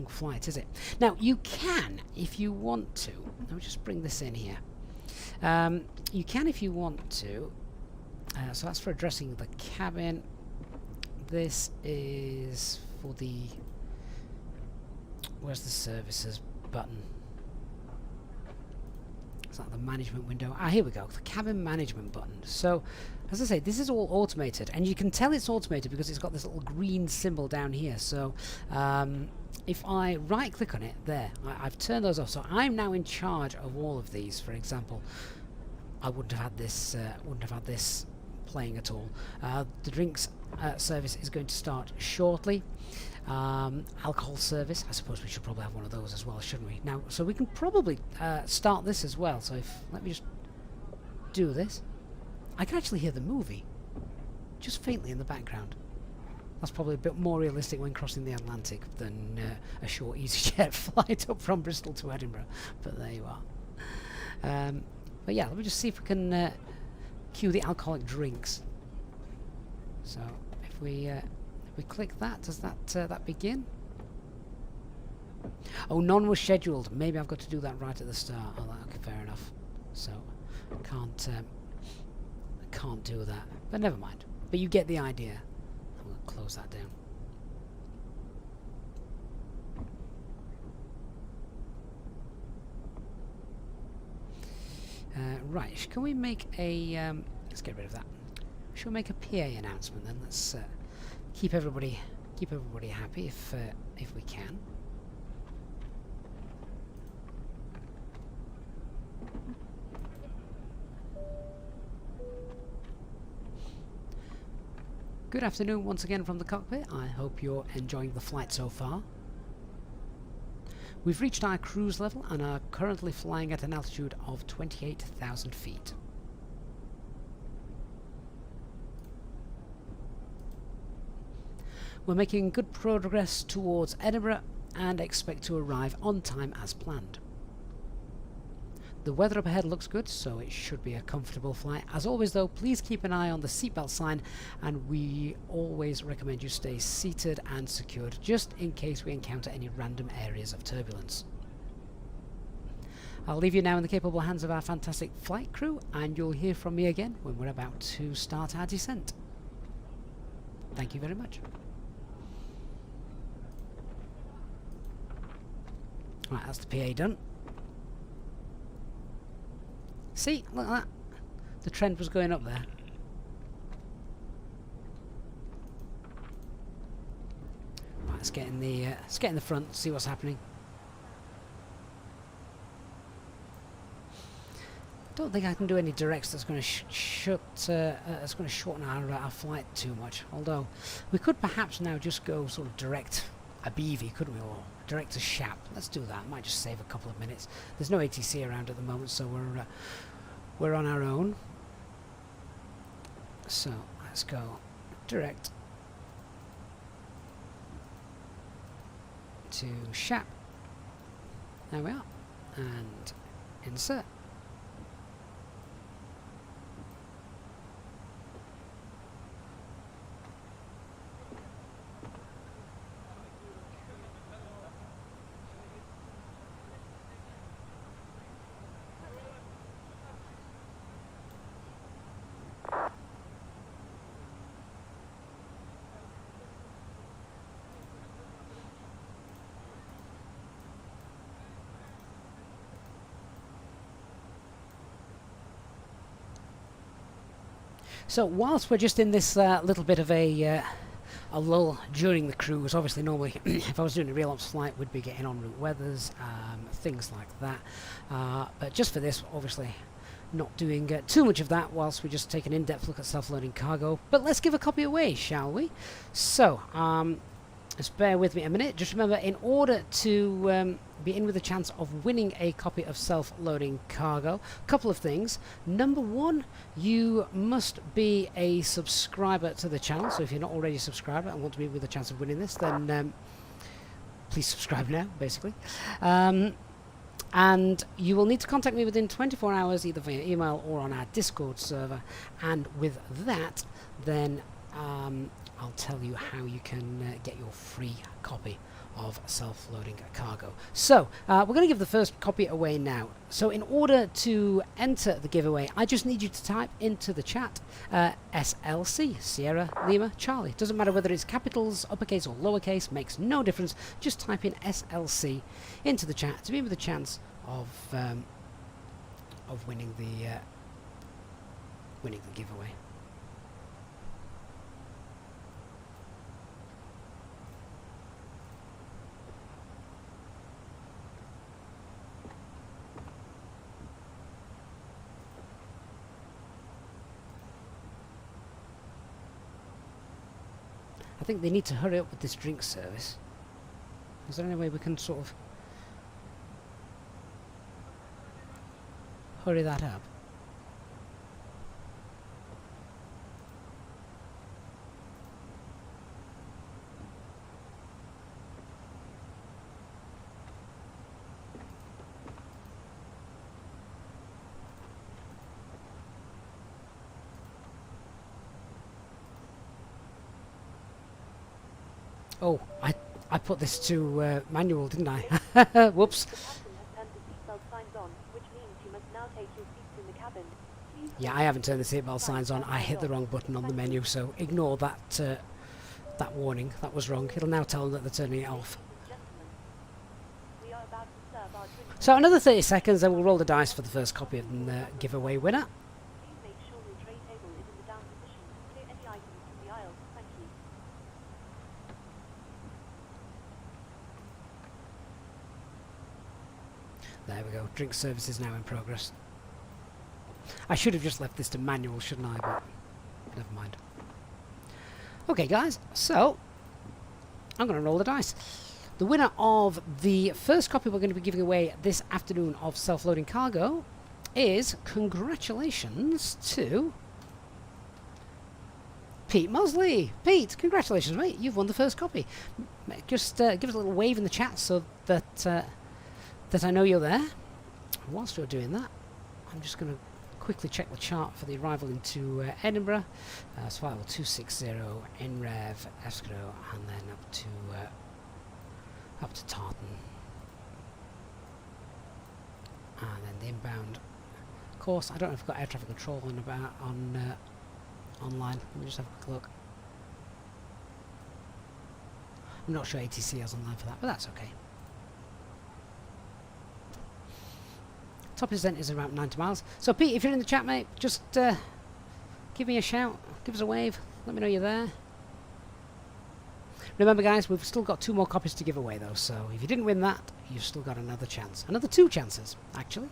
flight, is it? Now, you can, if you want to... Let me just bring this in here. You can, if you want to... so that's for addressing the cabin. This is for the... Where's the services button? Is that the management window? Ah, here we go. The cabin management button. So, as I say, this is all automated. And you can tell it's automated because it's got this little green symbol down here. So, if I right-click on it, there, I've turned those off. So I'm now in charge of all of these. For example, I wouldn't have had this playing at all. The drinks service is going to start shortly. Alcohol service, I suppose we should probably have one of those as well, shouldn't we? Now, so we can probably start this as well. So let me just do this. I can actually hear the movie just faintly in the background. That's probably a bit more realistic when crossing the Atlantic than a short EasyJet flight up from Bristol to Edinburgh. But there you are. But yeah, let me just see if we can cue the alcoholic drinks. So if we click that, does that begin? Oh, none was scheduled. Maybe I've got to do that right at the start. Oh, that fair enough. So can't do that. But never mind. But you get the idea. I'm going to close that down. Right, can we make a let's get rid of that. Shall we make a PA announcement then? Let's keep everybody happy if we can. Good afternoon once again from the cockpit. I hope you're enjoying the flight so far. We've reached our cruise level and are currently flying at an altitude of 28,000 feet. We're making good progress towards Edinburgh and expect to arrive on time as planned. The weather up ahead looks good, so it should be a comfortable flight. As always though, please keep an eye on the seatbelt sign, and we always recommend you stay seated and secured just in case we encounter any random areas of turbulence. I'll leave you now in the capable hands of our fantastic flight crew, and you'll hear from me again when we're about to start our descent. Thank you very much. Right, that's the PA done. See, look at that. The trend was going up there. Right, let's get in the front, see what's happening. Don't think I can do any directs that's going to that's going to shorten our flight too much. Although we could perhaps now just go sort of direct a BV, couldn't we, or direct to Shap? Let's do that. Might just save a couple of minutes. There's no ATC around at the moment, so we're on our own. So let's go direct to Shap. There we are, and insert. So whilst we're just in this little bit of a lull during the cruise, obviously normally if I was doing a real ops flight we'd be getting en route weathers, things like that, but just for this obviously not doing too much of that whilst we just take an in-depth look at self-loading cargo. But let's give a copy away, shall we? So just bear with me a minute. Just remember, in order to be in with a chance of winning a copy of self-loading cargo, a couple of things. Number one, you must be a subscriber to the channel. So if you're not already a subscriber and want to be with a chance of winning this, then please subscribe now, basically. And you will need to contact me within 24 hours, either via email or on our Discord server. And with that, then I'll tell you how you can get your free copy of self-loading cargo. So we're going to give the first copy away now. So in order to enter the giveaway, I just need you to type into the chat SLC, Sierra Lima Charlie. Doesn't matter whether it's capitals, uppercase or lowercase, makes no difference. Just type in SLC into the chat to be with a chance of winning the giveaway. I think they need to hurry up with this drink service. Is there any way we can sort of hurry that up? Oh, I put this to manual, didn't I? Whoops. The captain has turned the seatbelt signs on, which means you must Yeah, I haven't turned the seatbelt signs on. I hit the wrong button on the menu, so ignore that that warning. That was wrong. It'll now tell them that they're turning it off. We are about to serve our drinks. So another 30 seconds, then we'll roll the dice for the first copy of the giveaway winner. Please make sure the tray table is in the down position. Clear any items from the aisle. Thank you. There we go. Drink service is now in progress. I should have just left this to manual, shouldn't I? But never mind. Okay, guys. So I'm going to roll the dice. The winner of the first copy we're going to be giving away this afternoon of Self-Loading Cargo is, congratulations to Pete Mosley. Pete, congratulations, mate. You've won the first copy. Just give us a little wave in the chat so that that I know you're there. Whilst you're doing that, I'm just going to quickly check the chart for the arrival into Edinburgh. So I will 260 NREV Escrow and then up to Tartan, and then the inbound course. I don't know if I've got air traffic control on online. Let me just have a quick look. I'm not sure ATC has online for that, but that's okay. Top descent is around 90 miles. So Pete, if you're in the chat, mate, just give me a shout, give us a wave, let me know you're there. Remember, guys, we've still got 2 more copies to give away, though, so if you didn't win that, you've still got another chance. Another 2 chances, actually.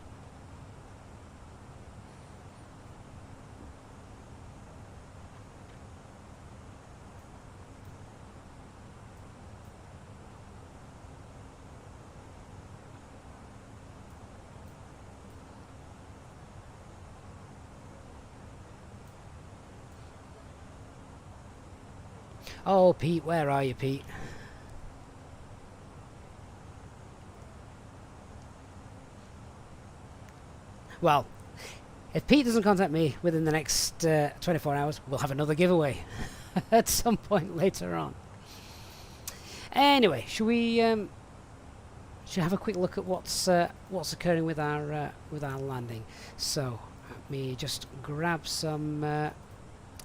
Oh, Pete, where are you, Pete? Well, if Pete doesn't contact me within the next 24 hours, we'll have another giveaway at some point later on. Anyway, should we should have a quick look at what's occurring with our landing? So let me just grab some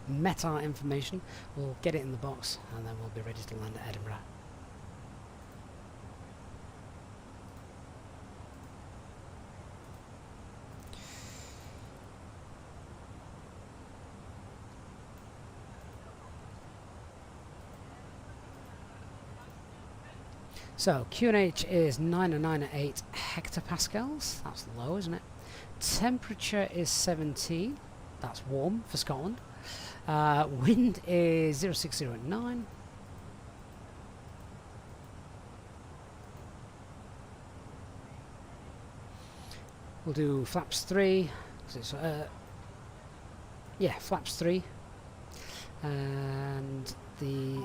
METAR information. We'll get it in the box and then we'll be ready to land at Edinburgh. So QNH is 998 hectopascals. That's low, isn't it? Temperature is 17. That's warm for Scotland. Wind is 060 at 9. We'll do flaps 3. Yeah, flaps 3. And the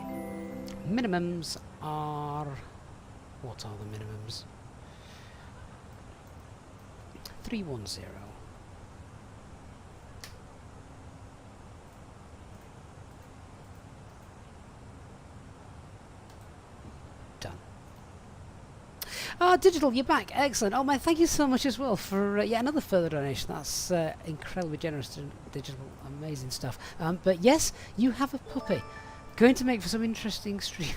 minimums are... What are the minimums? 310. Done. Digital, you're back. Excellent. Oh, my, thank you so much as well for another further donation. That's incredibly generous to Digital. Amazing stuff. But yes, you have a puppy. Going to make for some interesting streaming.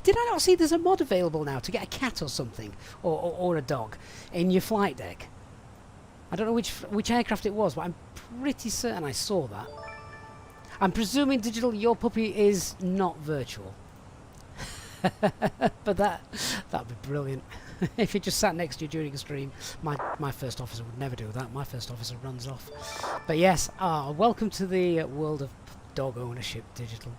Did I not see there's a mod available now to get a cat or something, or a dog, in your flight deck? I don't know which aircraft it was, but I'm pretty certain I saw that. I'm presuming, Digital, your puppy is not virtual. But that'd be brilliant. If it just sat next to you during a stream. My first officer would never do that. My first officer runs off. But yes, welcome to the world of dog ownership, Digital.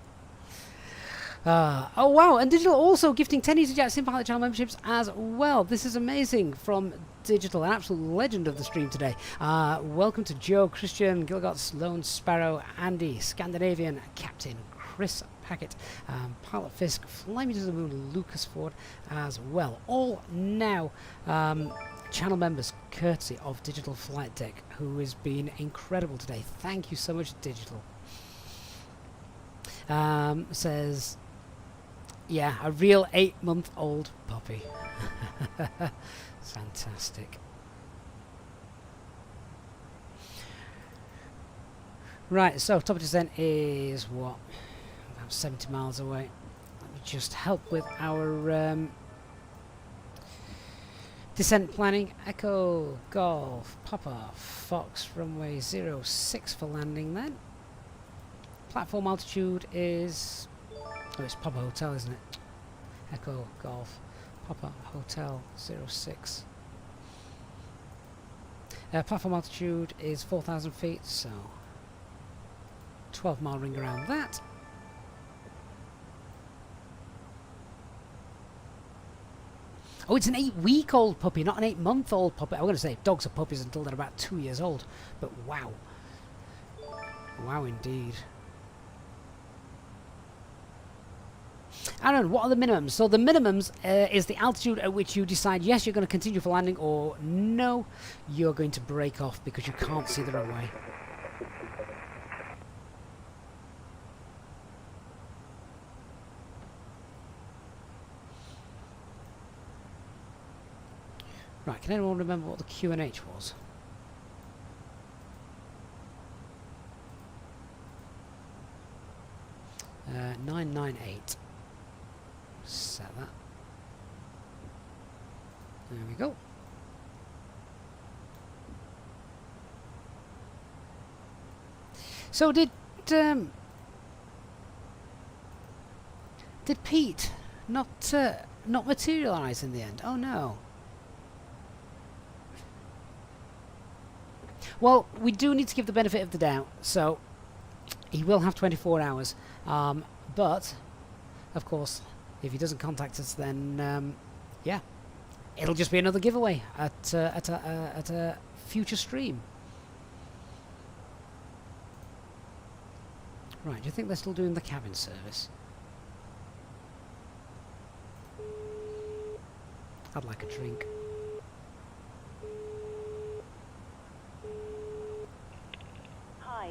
Oh wow, and Digital also gifting 10 EasyJet SimPilot channel memberships as well. This is amazing from Digital, an absolute legend of the stream today. Welcome to Joe, Christian, Gilgots, Lone Sparrow, Andy, Scandinavian, Captain, Chris Packet, Pilot Fisk, Fly Me to the Moon, Lucas Ford as well. All now channel members courtesy of Digital Flight Deck, who has been incredible today. Thank you so much, Digital. Says... Yeah, a real 8-month-old puppy. Fantastic. Right, so top of descent is what? About 70 miles away. Let me just help with our descent planning. Echo, Golf, Papa, Fox, runway 06 for landing then. Platform altitude is... oh, it's Papa Hotel, isn't it? Echo, Golf, Papa, Hotel, 06. Platform altitude is 4,000 feet, so 12-mile ring around that. Oh, it's an 8-week-old puppy, not an 8-month-old puppy. I'm going to say dogs are puppies until they're about 2 years old, but wow. Wow, indeed. Aaron, what are the minimums? So the minimums is the altitude at which you decide yes, you're going to continue for landing, or no, you're going to break off because you can't see the runway. Right, can anyone remember what the QNH was? Uh, 998. Set that. There we go. So did Pete not materialise in the end? Oh no. Well, we do need to give the benefit of the doubt, so he will have 24 hours. But, of course, if he doesn't contact us, then yeah, it'll just be another giveaway at a future stream. Right, do you think they're still doing the cabin service? I'd like a drink. Hi.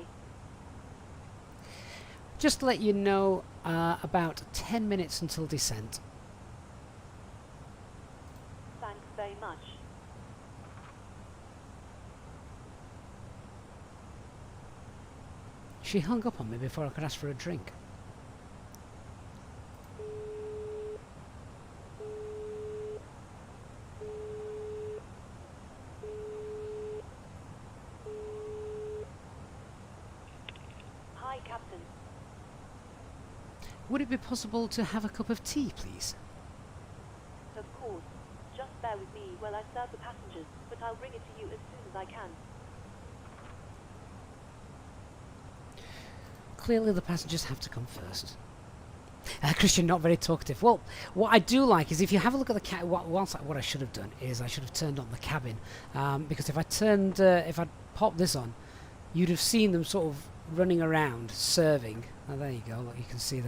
Just to let you know, about 10 minutes until descent. Thanks very much. She hung up on me before I could ask for a drink. Hi, Captain. Would it be possible to have a cup of tea, please? Of course. Just bear with me while I serve the passengers, but I'll bring it to you as soon as I can. Clearly the passengers have to come first. Christian, not very talkative. Well, what I do like is if you have a look at the cabin, what I should have done is I should have turned on the cabin, because if I popped this on, you'd have seen them sort of running around serving. Oh, there you go. Look, you can see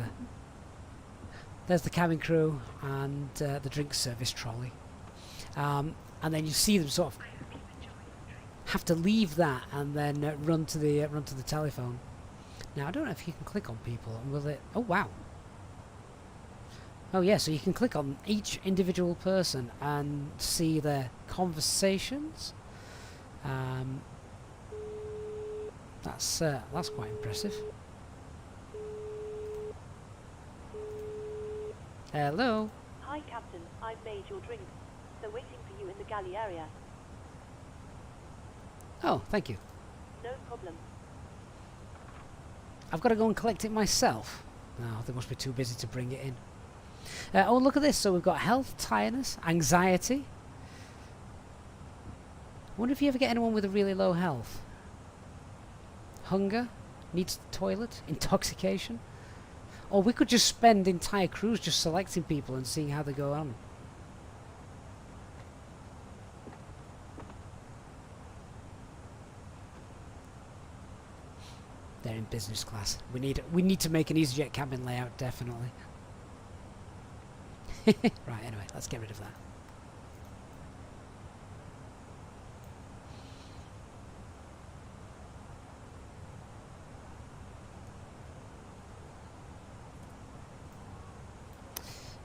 there's the cabin crew and the drink service trolley, and then you see them sort of have to leave that and then run to the telephone. Now I don't know if you can click on people and will it... oh wow. Oh yeah, so you can click on each individual person and see their conversations. That's quite impressive. Hello. Hi, Captain. I've made your drinks. They're waiting for you in the galley area. Oh, thank you. No problem. I've got to go and collect it myself. No, they must be too busy to bring it in. Oh, look at this. So we've got health, tiredness, anxiety. I wonder if you ever get anyone with a really low health. Hunger, needs the toilet, intoxication. Or we could just spend entire cruise just selecting people and seeing how they go on. They're in business class. We need to make an EasyJet cabin layout, definitely. Right, anyway, let's get rid of that.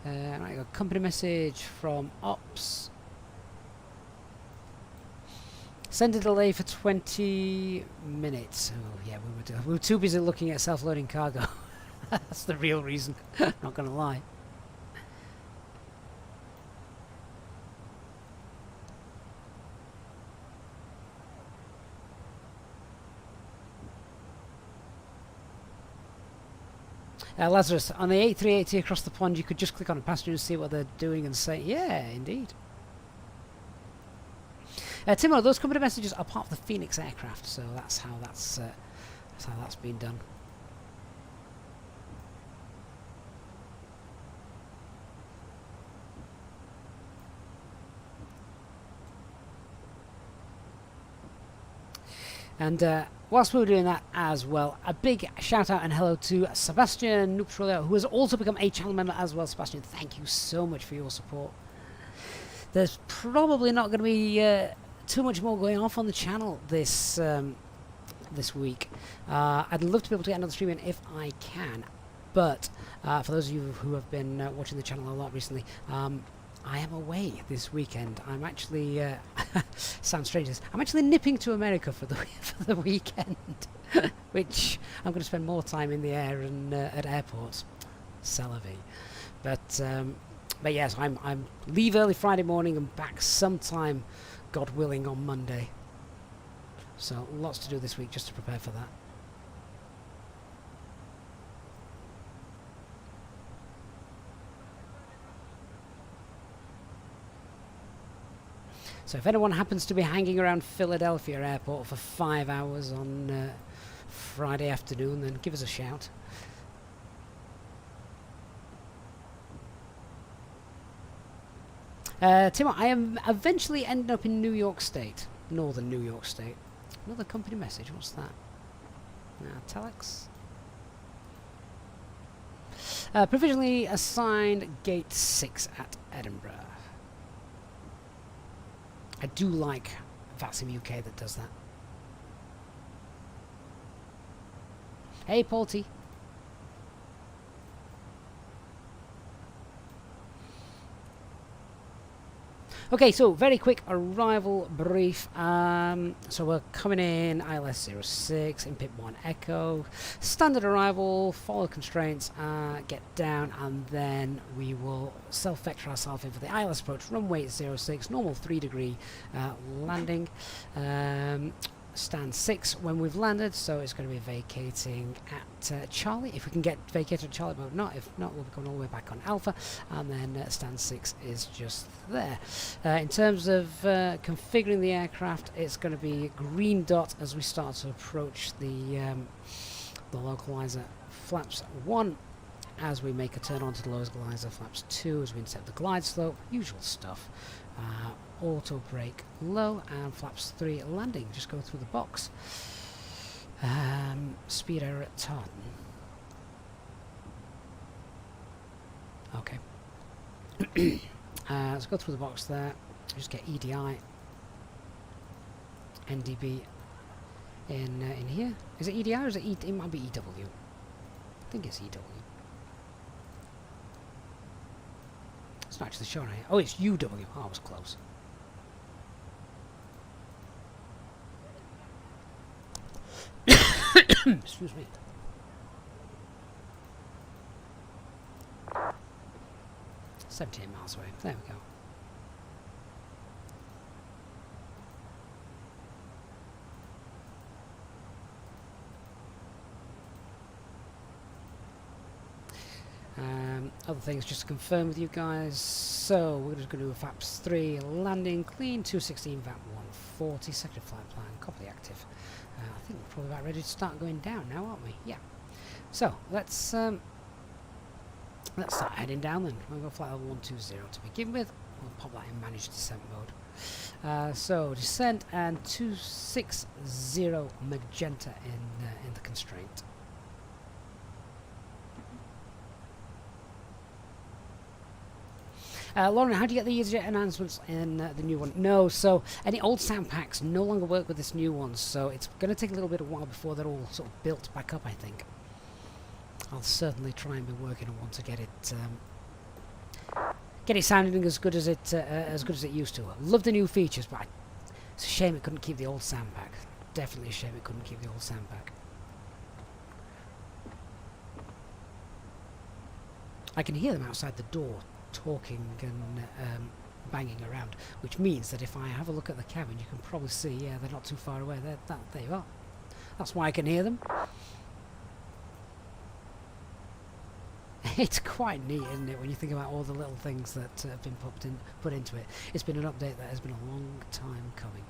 Right, got a company message from Ops. Send a delay for 20 minutes. Oh yeah, we were too busy looking at self-loading cargo. That's the real reason. Not gonna lie. Lazarus, on the A380 across the pond, you could just click on a passenger and see what they're doing and say, yeah, indeed. Timo, those company messages are part of the Fenix aircraft, so that's how that's been done. And whilst we were doing that as well, a big shout out and hello to Sebastian Nuptrolio, who has also become a channel member as well. Sebastian, thank you so much for your support. There's probably not going to be too much more going off on the channel this week. I'd love to be able to get another stream in if I can, but for those of you who have been watching the channel a lot recently, I am away this weekend. I'm actually sounds strange. I'm actually nipping to America for the weekend, which I'm going to spend more time in the air and at airports. C'est la vie. But yes, I'm leave early Friday morning and back sometime, God willing, on Monday. So lots to do this week just to prepare for that. So if anyone happens to be hanging around Philadelphia airport for 5 hours on Friday afternoon, then give us a shout. Timo, I am eventually ending up in New York State, northern New York State. Another company message, what's that? Telex. Provisionally assigned Gate 6 at Edinburgh. I do like VATSIM UK that does that. Hey, Paul T. Okay, so very quick arrival brief. So we're coming in ILS 06, in pit 1 Echo. Standard arrival, follow constraints, get down, and then we will self-vector ourselves in for the ILS approach, runway 06, normal 3-degree landing. Stand 6 when we've landed, so it's going to be vacating at Charlie. If we can get vacated at Charlie, but not. If not, we'll be going all the way back on Alpha, and then stand 6 is just there. In terms of configuring the aircraft, it's going to be green dot as we start to approach the localizer. Flaps 1 as we make a turn onto the localizer. Flaps 2 as we intercept the glide slope. Usual stuff. Auto brake low, and flaps 3 landing. Just go through the box. Speed error at Tartan. Okay. Let's go through the box there. Just get EDI, NDB in here. Is it EDI or is it E? It might be EW. I think it's EW. It's not actually showing here. Oh, it's UW. Oh, I was close. Excuse me. $17 miles away. There we go. Other things just to confirm with you guys. So we're just going to do a FAPS 3 landing clean, 216 VAT 140, second flight plan, copy active. I think we're probably about ready to start going down now, aren't we? Yeah. So let's start heading down then. We'll go flight level 120 to begin with. We'll pop that in managed descent mode. So descent and 260 magenta in the constraint. Lauren, how do you get the EasyJet announcements in the new one? No, so any old sound packs no longer work with this new one, so it's going to take a little bit of a while before they're all sort of built back up, I think. I'll certainly try and be working on one to get it sounding as good as it used to. I love the new features, but It's a shame it couldn't keep the old sound back. Definitely a shame it couldn't keep the old sound back. I can hear them outside the door talking and banging around, which means that if I have a look at the cabin, you can probably see, yeah, they're not too far away. There you are. That's why I can hear them. It's quite neat, isn't it, when you think about all the little things that have been put into it. It's been an update that has been a long time coming.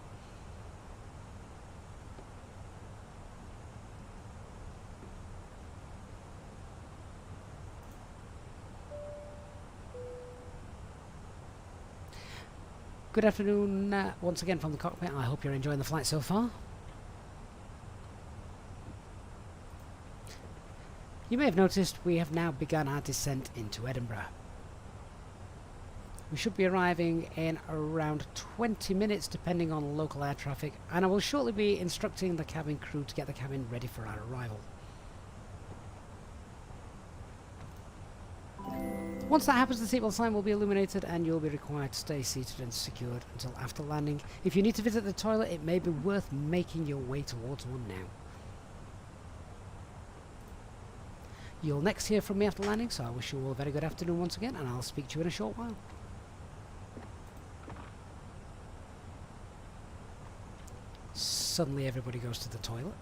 Good afternoon once again from the cockpit. I hope you're enjoying the flight so far. You may have noticed we have now begun our descent into Edinburgh. We should be arriving in around 20 minutes depending on local air traffic, and I will shortly be instructing the cabin crew to get the cabin ready for our arrival. Once that happens, the seatbelt sign will be illuminated and you'll be required to stay seated and secured until after landing. If you need to visit the toilet, it may be worth making your way towards one now. You'll next hear from me after landing, so I wish you all a very good afternoon once again, and I'll speak to you in a short while. Suddenly everybody goes to the toilet.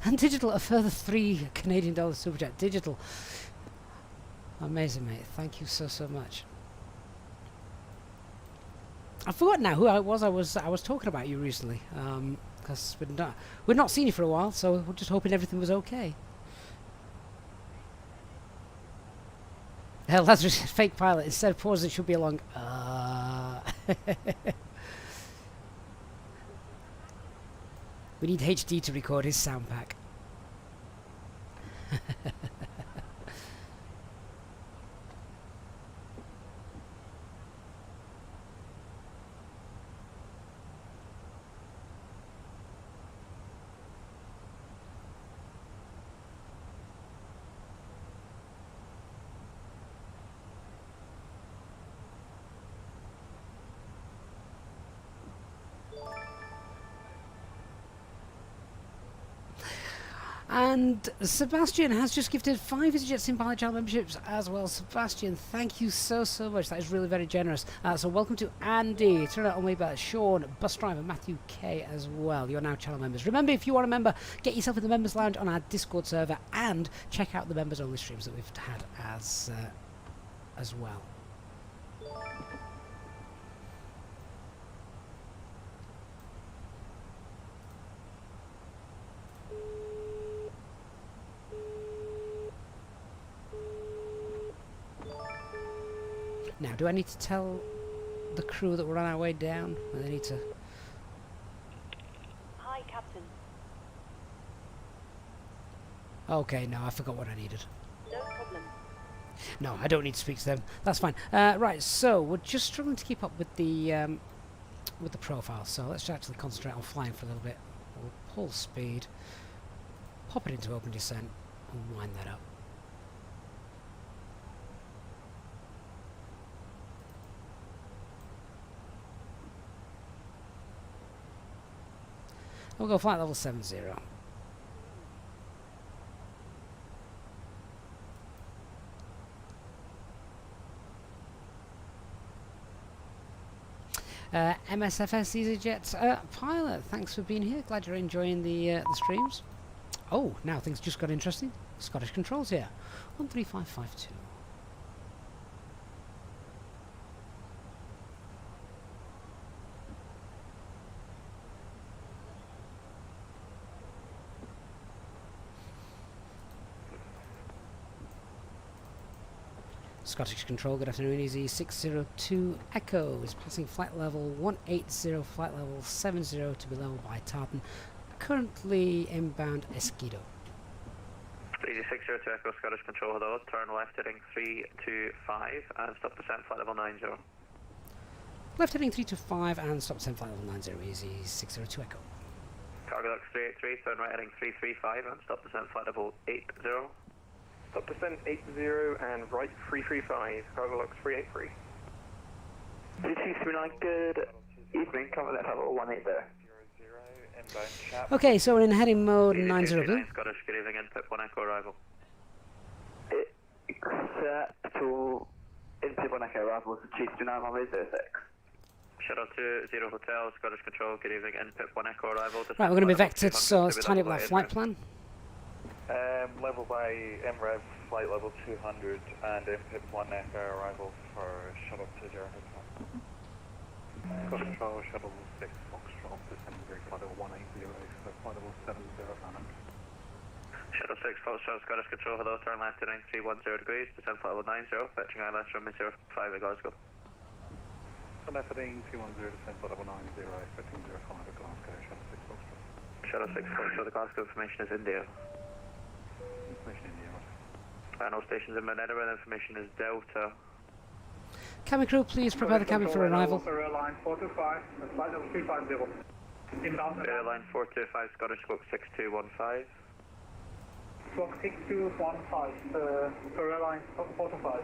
And Digital, a further $3 Canadian super chat. Digital. Amazing, mate. Thank you so much. I forgot now who I was talking about you recently. Because we'd not seen you for a while, so we're just hoping everything was okay. Lazarus, fake pilot. Instead of pause, it should be along. We need HD to record his sound pack. And Sebastian has just gifted 5 EasyJet Pilot Channel memberships as well. Sebastian, thank you so much. That is really very generous. So welcome to Andy, Turn Out on Way Back, Sean, Bus Driver, Matthew K as well. You're now channel members. Remember, if you are a member, get yourself in the members lounge on our Discord server and check out the members only streams that we've had as well. Now, do I need to tell the crew that we're on our way down? Or they need to... Hi, Captain. Okay, no, I forgot what I needed. No problem. No, I don't need to speak to them. That's fine. Right, so we're just struggling to keep up with the profile. So let's actually concentrate on flying for a little bit. We'll pull speed, pop it into open descent, and wind that up. We'll go flight level 70. MSFS EasyJet pilot, thanks for being here. Glad you're enjoying the streams. Oh, now things just got interesting. Scottish Controls here. 13552. Scottish Control, good afternoon, Easy 602 Echo is passing flight level 180, flight level 70 to be leveled by Tartan, currently inbound Esquido. Easy 602 Echo, Scottish Control, hello, turn left heading 325 and stop descent flight level 90. Left heading 325 and stop descent flight level 90, Easy 602 Echo. Cargo Lux 383, turn right heading 335 and stop descent flight level 80. Stop descent 80 and right 335, Cargo Lux 383. 239, good evening, coming at level 180. Okay, so we're in heading mode 90 blue. Scottish, good evening, input 1 echo arrival. Acceptable, input 1 echo arrival, 239 runway 06. Shuttle 20 Hotel, Scottish Control, good evening, input 1 echo arrival. Right, we're going to be vectored, so let's tidy up that flight plan. Level by MREV, flight level 200, and input 1 echo arrival for shuttle 20 Hotel. Scottish Control, shuttle 6 Foxtrot, descending very flight level 180, so flight level 70 Phantom. Shuttle 6 Foxtrot, Scottish Control, hello, turn left heading 310 degrees, descend flight level 90, fetching ILS runway 05 at Glasgow. Turn left heading 210, descend flight level 90, expecting 05 at Glasgow, shuttle 6 Foxtrot. Shuttle 6 Foxtrot, the Glasgow information is India. Information India, Final stations in Manila, where the information is Delta. Cabin crew, please prepare the cabin for arrival. Airline 425, flight level 350. Inbound. Airline 425, Scottish squawk 6215. Squawk 6215, for airline 425.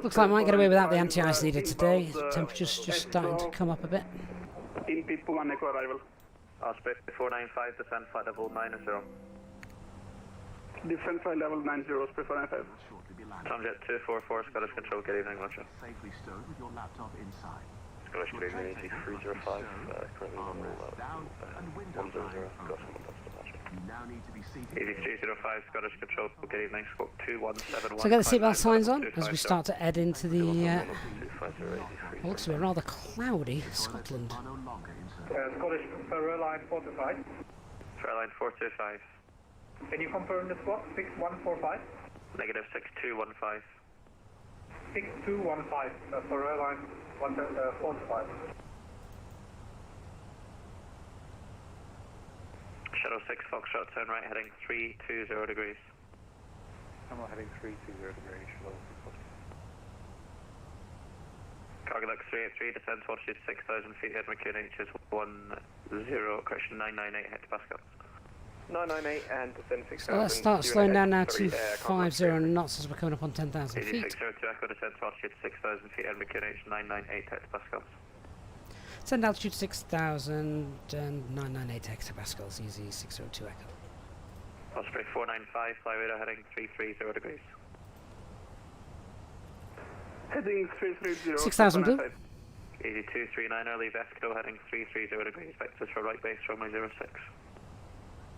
Looks like I might get away without the anti-ice needed today. Temperature's just starting to come up a bit. Input 1 echo arrival. Osprey 495, descend flight level 90. Descend flight level 90, Osprey 495. Tomjet 244, Scottish Control, good evening, Roger. Safely stowed with your laptop inside. Scottish, good evening, 305, currently on down and windows 100, down. Scottish Control. You now need to be seated. 8305, Scottish Control, good evening, squawk 217. So get the seatbelt signs on as we start to head into the looks to be rather cloudy Scotland. Scottish for airline 425. For airline 425. Can you confirm the squawk 6145? Negative 6215. 6215 for airline 425. Shuttle 6 Foxtrot, turn right heading 320 degrees. I'm heading 320 degrees, shuttle 6 Foxtrot. Cargo Lux 383, descend to altitude 6,000 feet, head McCune H is correction 998 hectopascals. 998 and descend 6,000. So let's start slowing down now to 50 knots as we're coming up on 10,000 feet. 8602 Echo, descend to altitude 6,000 feet, head McCune H 998 hectopascals. Send altitude 6,000 and 998 hectopascals, easy 602 Echo. Osprey 495, fly radar heading 330 degrees. Heading 330. 6,000 blue. Easy 239, leave Esco heading 330 degrees, vectors for right base, runway 06.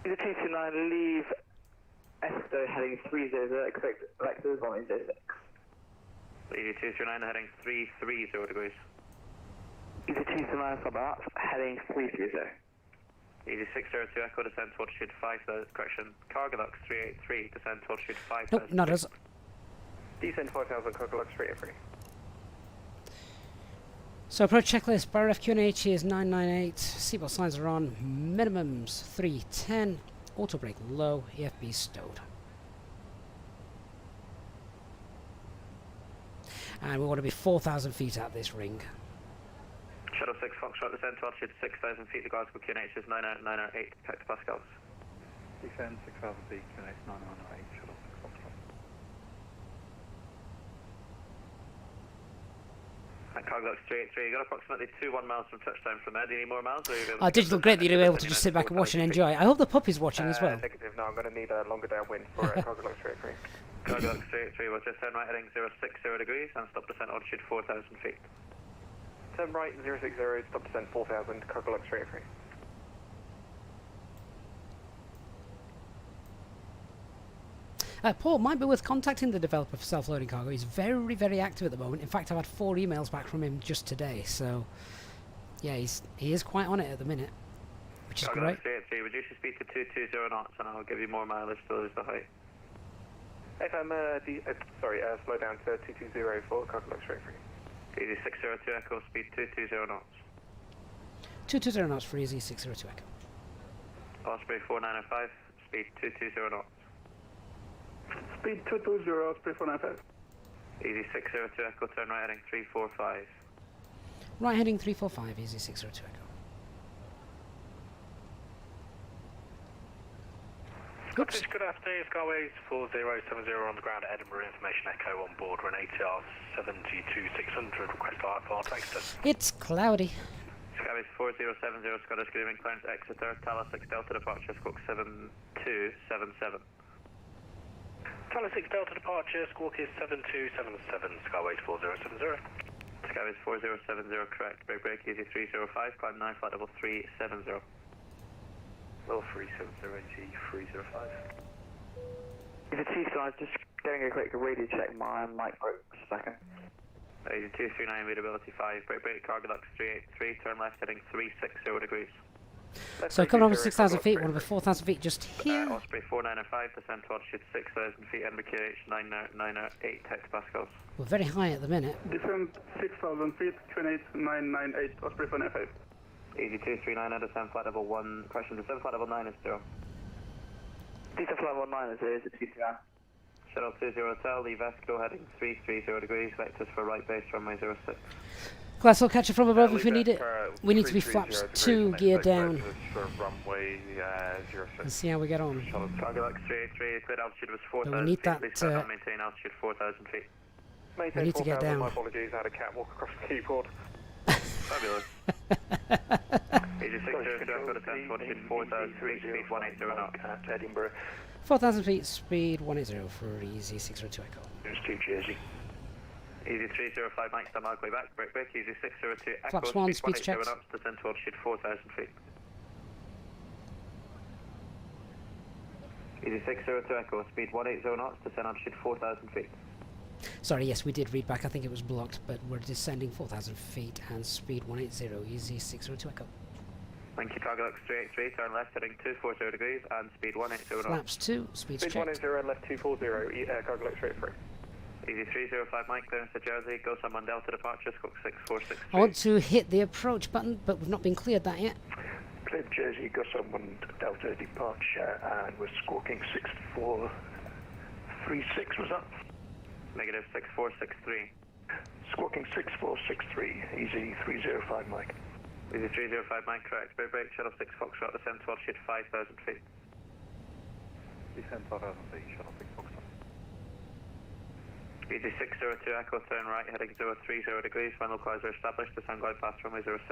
Easy 229, leave Esco heading 300, expect vectors runway 06. Easy 239, heading 330 degrees. Easy 229 from up, heading 330. Easy 602 Echo, descend to altitude 5,000, correction, Cargo Lux 383, descend to altitude 5,000. Nope, not us. Descend 5,000, Cargo Lux 383. So approach checklist, bar FQNH is 998, seatbelt signs are on, minimums 310, auto brake low, EFB stowed. And we want to be 4,000 feet at this ring. Shuttle 6 Foxtrot, descend to altitude 6,000 feet, the Glasgow QNH is 998 hectopascals. Descend 6,000 feet, QNH 998, shuttle 6 Foxtrot. And Cargo Lux 383, you got approximately 21 miles from touchdown from there. Do you need more miles? Or Digital, great that you're able to just sit back and watch and enjoy. I hope the puppy's watching as well. Negative, no, I'm going to need a longer downwind for Cargo Lux 383. Cargo Lux 383 will just turn right heading 060 degrees and stop descent altitude 4,000 feet. Turn right 060, stop descent 4,000, Cargo Lux 383. Paul, might be worth contacting the developer for self-loading cargo. He's very, very active at the moment. In fact, I've had 4 emails back from him just today. So, yeah, he is quite on it at the minute, which is great. 383, reduce your speed to 220 knots and I'll give you more mileage to lose the height. FM, slow down to 220 for Cargo Lux 383. Easy 602 Echo, speed 220 knots. 220 knots for easy 602 Echo. Osprey 4905, speed 220 knots. Speed 220, Osprey 495. Easy 602 Echo, turn right heading 345. Right heading 345, easy 602 Echo. Scottish, good afternoon. Skyways 4070 on the ground at Edinburgh. Information echo on board. We're an ATR 72600. Request for Taxton. It's cloudy. Skyways 4070 Scottish, good evening. Clarence Exeter, Tala 6 Delta departure, squawk 7277. Tala 6 Delta departure, squawk is 7277. Skyways 4070. Skyways 4070, correct. Break, easy 305, climb 9, flight level 370. Level 370, AT 305. If it's East guys, just getting a quick radio check, my mic broke for a second. Easy 239, readability 5, break, cargo lux 383, turn left heading 360 degrees. So coming over 6,000 feet, one over 4,000 feet just here. Osprey 4905, descend to altitude 6,000 feet, NBQH 908 hectopascals. We're very high at the minute. Descend 6,000 feet, 28998, Osprey 495. Easy 239, descend flight level 1, correction, descend flight level 9 is 0. Descend flight level 9 is 0, it's 229. Shuttle 20 Hotel, leave Esco heading 330 degrees, vectors for right base, runway 06. Glass will catch it from above if we need it. We need to be flaps 2 gear down. For runway 06. Let's see how we get on. Cargo Lux 383, cleared altitude was But 4,000 we need feet, that, please start maintain altitude 4,000 feet. we need to get down. My apologies, I had a catwalk across the keyboard. Fabulous. Easy 602, Echo descend to altitude 4,000 feet, speed 180 knots. At Edinburgh. 4,000 feet, speed 180 for easy 602 Echo. There's 2 Jersey. Easy 305, Mike, stand mark way back, break, easy 602, Echo, Flaps 1, speed speed 180 checks. knots, descend to altitude 4,000 feet. Easy 602, Echo, speed 180 knots, descend altitude 4,000 feet. Sorry, yes, we did read back. I think it was blocked, but we're descending 4,000 feet and speed 180, easy 602 Echo. Thank you, Cargo Lux 383, turn left heading 240 degrees and speed 180 knots. Flaps 2, speeds Speed checked. 180 and left 240, Cargo Lux 383. Easy 305, Mike, clearance to Jersey, go San Juan Delta departure, squawk 6463. I want to hit the approach button, but we've not been cleared that yet. Cleared Jersey, got someone Delta departure, and we're squawking 6436, was that? Negative 6463. Squawking 6463, easy 305, Mike. Easy 305, Mike, correct. Break, shuttle 6 Foxtrot, descend to altitude 5,000 feet. Descend 5,000 feet, shuttle 6 Foxtrot. Easy 602, Echo, turn right heading 030 degrees, final clouds are established, descend glide past runway 06.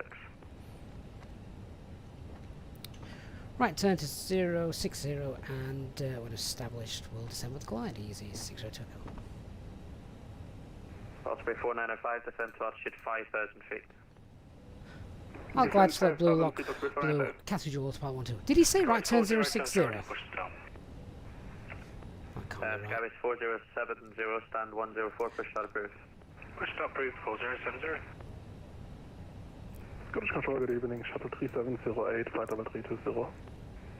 Right, turn to 060 and when established, we'll descend with glide, easy 602 Echo. Osprey 4905, descend to altitude 5,000 feet. I'll glide slope blue lock, blue, Cathy autopilot 12. Did he say right turn 060? Skybase 4070, stand 104, push start approved. Push start approved, 4070. Scottish Control, good evening. Shuttle 3708, flight level 320.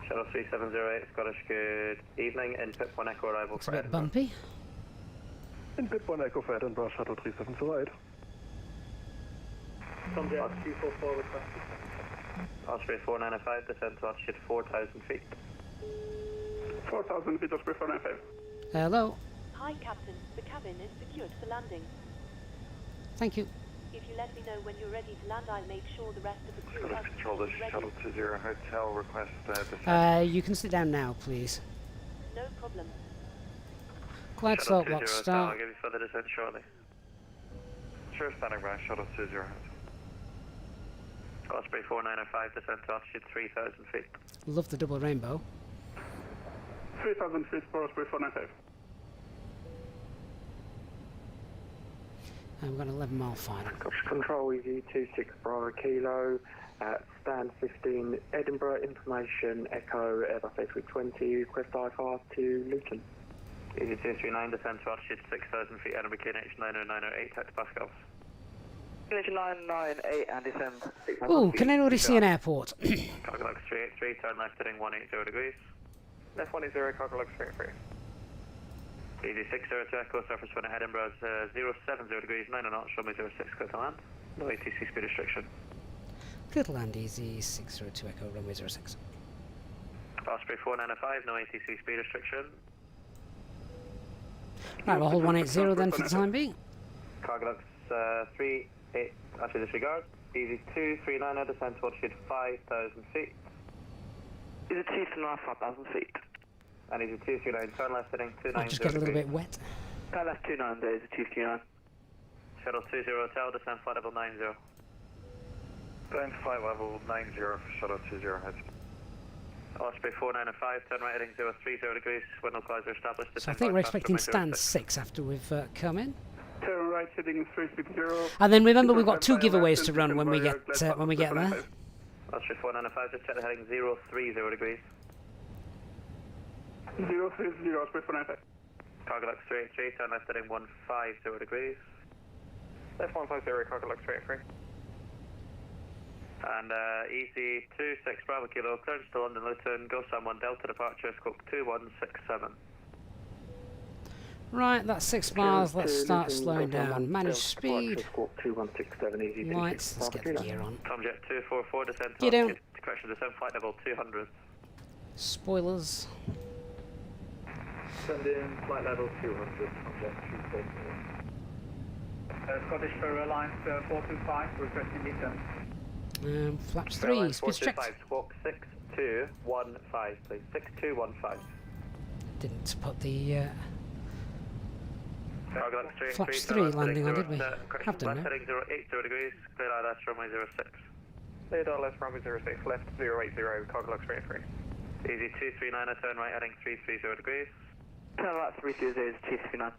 Shuttle 3708, Scottish, good evening. In pit 1 Echo arrival It's for a bit Edinburgh. bumpy. In pit 1 Echo for Edinburgh, Shuttle 3708. Sunday 244 requested. Osprey 4905, descend to altitude 4,000 feet. 4,000 feet, Osprey 495. Hello. Hi, Captain. The cabin is secured for landing. Thank you. If you let me know when you're ready to land, I'll make sure the rest of the crew Scottish Control, this is ready. Shuttle 20 Hotel, request descent. You can sit down now, please. No problem. Glide Shuttle slope lock 20 start. I'll give you further descent shortly. Sure, standing by, Shuttle 20 Hotel. Osprey 4905, descend to altitude 3,000 feet. Love the double rainbow. 3,000 feet for Osprey 495. And we've got an 11-mile final. Scottish Control, easy 26 Bravo Kilo, stand 15 Edinburgh, information Echo Airbus A320, request IFR to Luton. Easy 239, descend to altitude 6,000 feet, Edinburgh KNH 90908 hectopascals. KNH 998 and descend 6,000 Ooh, feet. can I already see an airport? Cargo Lux 383, turn left heading 180 degrees. Left 180, Cargo Lux 383. Easy 602 Echo, surface wind at Edinburgh is 070 degrees, 9 knots, runway 06, clear to land. No ATC speed restriction. Clear to land, easy 602 Echo, runway 06. Osprey 4905, no ATC speed restriction. Right, we'll hold 180 then for the time being. Cargo Lux 38, actually disregard. Easy 239, descend to altitude 5,000 feet. Is it 2 to 5,000 feet? And he's a 239, turn left heading 290. I'll just get a little bit wet. Turn left 290, there's a 229. Shuttle 20 Hotel, descend flight level 90. Descend flight level 90 for shuttle 20 heads. Osprey 495, turn right heading 030 degrees, wind clouds are established. So I think we're expecting stand 6 after we've come in. Turn right heading 360. And then remember we've got 2 giveaways to run when we get there. Osprey 495, just check the heading 030 degrees. 030, Osprey 495. Cargo Lux 383, turn left heading 150 degrees. Left 150, Cargo Lux 383. And easy 26 Bravo Kilo, clearance to London Luton, go Sun 1 Delta departure, scope 2167. Right, that's 6 miles, let's start slowing down. Manage speed. 2167, easy. Lights, let's get the gear on. Tomjet 244, descend Gear down. correction, descend flight level 200. Spoilers. Send in flight level 200, Tomjet 244. Scottish Airlines 425, requesting descent. Flaps 3, speed check. Squawk 6215, please. 6215. Didn't put the Cargo Lux 383, flaps 3 landing on, did we? Have done, left no? heading 080 degrees, clear out left runway 06. Clear out left runway 06, left 080, Cargo Lux 383. Easy 239, turn right heading 330 degrees. Turn right 330 is 269.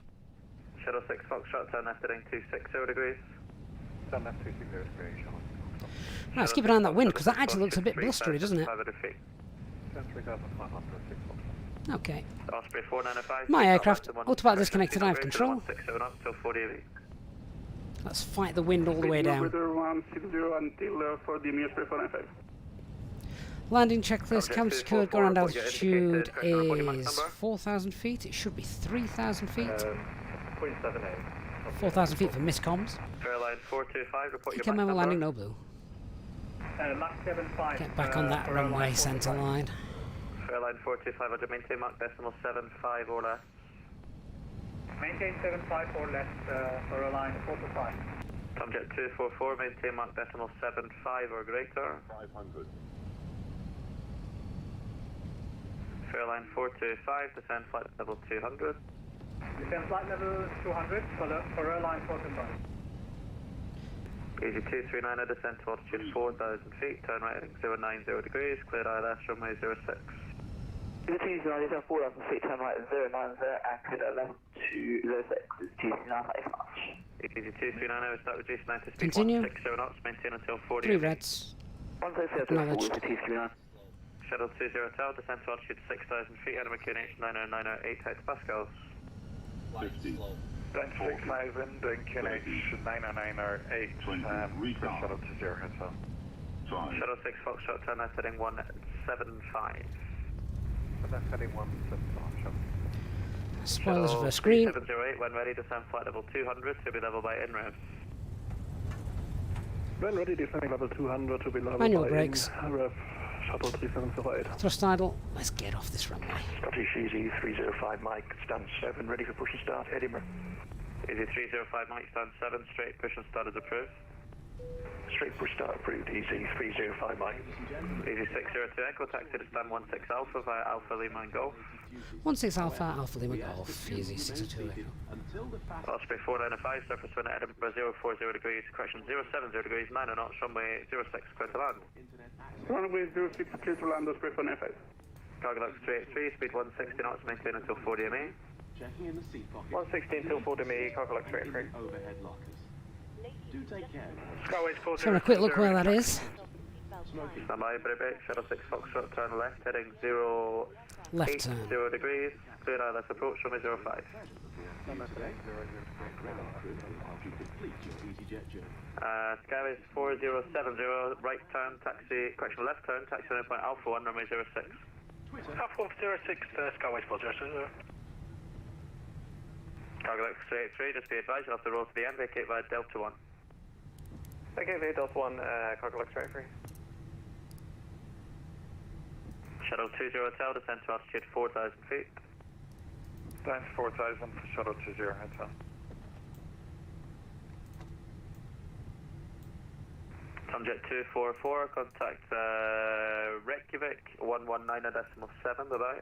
Shuttle 6 Foxtrot, turn left heading 260 degrees. Turn left 260 degrees, Shuttle. Right, let's keep an eye on that wind because that actually looks a bit blustery, doesn't it? 500 feet. Turn 3,500, 6 Foxtrot. Okay. Osprey 495. My aircraft, autopilot disconnected, I have control. 167 up till 40 AV. Let's fight the wind all the way down. Weather 160 until 40 meters per 495. Landing checklist, cabin secured, go around altitude is 4,000 feet. It should be 3,000 feet. 0.78. 4,000 feet for miscoms. Fairline 425, report your Come Mach on, we're landing number. no blue. Mach 75. Get back on that runway centre line. Fairline 425, I maintain Mach decimal 75 or less. Maintain 75 or less for airline 425. Tomjet 244, maintain Mach decimal 75 or greater. 500. Fairline 425, descend flight level 200. Descend flight level 200 for airline 425. Easy 239, descend to altitude 4,000 feet, turn right heading 090 degrees, clear ILS runway 06. The 229 is 4,000 feet, turn right 090 and clear left to 06 is 229, thanks much. Easy 239, we start reducing 9 to speed Continue. 160 knots, maintain until 40. 3 reds. 160 Acknowledged. is 229. Shuttle 20 Hotel, descend to altitude 6,000 feet, enemy QNH 90908 hectopascals. 50. Then 6,000 and QNH 90908 for shuttle 20 Hotel. Shuttle 6 Foxtrot, turn left heading 175. Left heading 175, shuttle. Spoilers Shuttle for screen. 708, when ready, descend flight level 200 to be level by INREV. When ready, descending level 200 to be level Manual by brakes. Ref shuttle 3778. Thrust idle. Let's get off this runway. Scottish Easy 305 Mike, stand 7, ready for push and start, Edinburgh. Easy 305 Mike, stand 7, straight push and start is approved. Straight push start approved, Easy 305 Mike. Easy 602 Echo, taxi to stand 16 Alpha via Alpha Lima and Golf. 16 Alpha, Alpha Lima Golf, easy 602 Echo. Osprey 495, surface wind at Edinburgh 040 degrees, correction 070 degrees, 9 knots, runway 06, clear to land. Runway 06, clear to land, Osprey 495. Cargo Lux 383, speed 160 knots, maintain until 40 ME. Checking in the seat pocket. 116 till 40 ME, Cargo Lux 383. Overhead lockers. Do take care. Skyways 40. So have a quick look where that is. Stand by, British, Shuttle 6 Foxtrot, turn left, heading 080 Left turn. degrees, clear ILS approach, runway 05. Skyways 4070, right turn, taxi, correction, left turn, taxi on point Alpha 1, runway 06. Alpha 06, Skyways 4070. Cargo Lux 383, just be advised, you'll have to roll to the end, vacate via Delta 1. Okay, Delta 1, Cargo Lux 383. Shuttle 20 Hotel, descend to altitude 4,000 feet. Down to 4,000 for shuttle 20 Hotel. Tomjet 244, contact Reykjavik 119.7, bye-bye.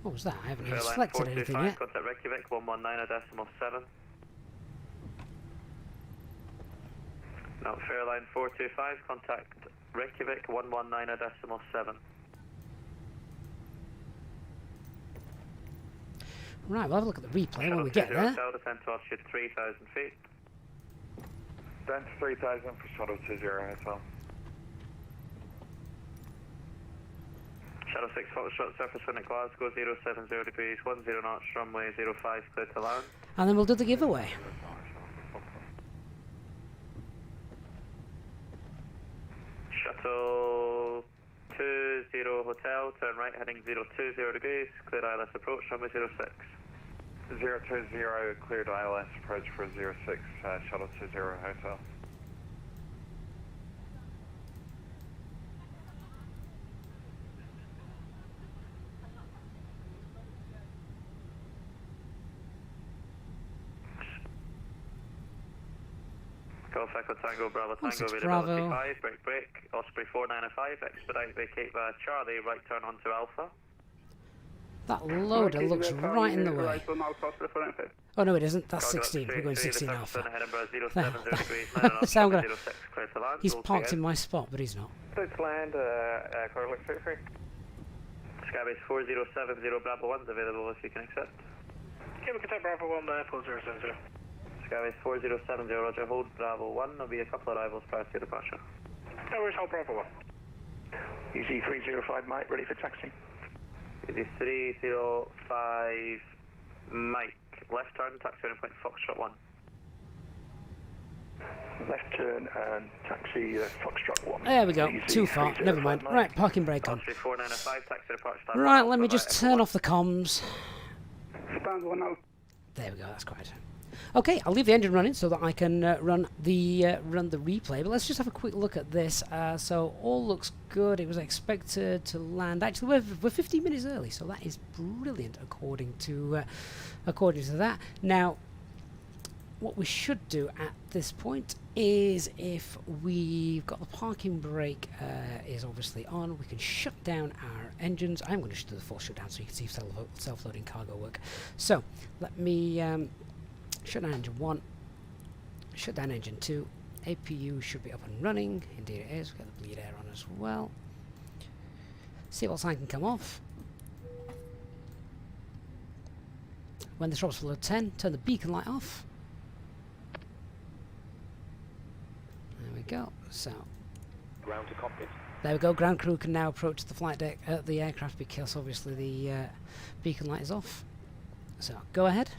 What was that? I haven't even Fairline selected anything 425, yet. contact Reykjavik 119.7. No, Fairline 425, contact Reykjavik 119.7. Right, we'll have a look at the replay when we Shuttle get there. Hotel, descend to altitude 3,000 feet. Down to 3,000 for Shuttle 20 Hotel. Shuttle 6 Foxtrot, surface wind at Glasgow, 070 degrees, 10 knots, runway 05, clear to land. And then we'll do the giveaway. Shuttle 20 Hotel, turn right heading 020 degrees, cleared ILS approach, runway 06. 020, cleared ILS approach for 06, Shuttle 20 Hotel. Golf Echo Tango Bravo Tango, 16 availability Bravo. 5, break, Osprey 495, expedite vacate via Charlie, right turn onto Alpha. That loader looks right in the way. Oh no, it isn't. That's Cargo 16. We're going 16 Alpha. Edinburgh 070 degrees, 9 knots, Sound runway guy. 06, clear to land. He's Roll parked to in my spot, but he's not. Clear to land, Cargo 33. Skybase 4070 Bravo 1's available if you can accept. Yeah, we can take Bravo 1 there, pull 070. Skybase 4070, roger, hold Bravo 1. There'll be a couple of arrivals prior to your departure. No worries, hold Bravo 1. Easy 305, Mike, ready for taxi. Easy 305, Mike. Left turn, taxi turning point, Foxtrot 1. Left turn and taxi Foxtrot 1. There we go. Easy Too far. 305, Never mind. Mike. Right, parking brake on. Osprey 495, taxi departure. Right, let me just turn off the comms. Stand 1 out. There we go. That's quite. Okay, I'll leave the engine running so that I can run the replay. But let's just have a quick look at this. So all looks good. It was expected to land. Actually, we're 15 minutes early, so that is brilliant according to that. Now, what we should do at this point is, if we've got the parking brake is obviously on, we can shut down our engines. I'm going to do the full shutdown so you can see self-loading cargo work. So let me shut down engine 1, shut down engine 2. APU should be up and running. Indeed it is. We've got the bleed air on as well. Seatbelt sign can come off. When this drops below 10, turn the beacon light off. There we go. So Ground to cockpit. there we go. Ground crew can now approach the flight deck, the aircraft, because obviously the beacon light is off. So go ahead.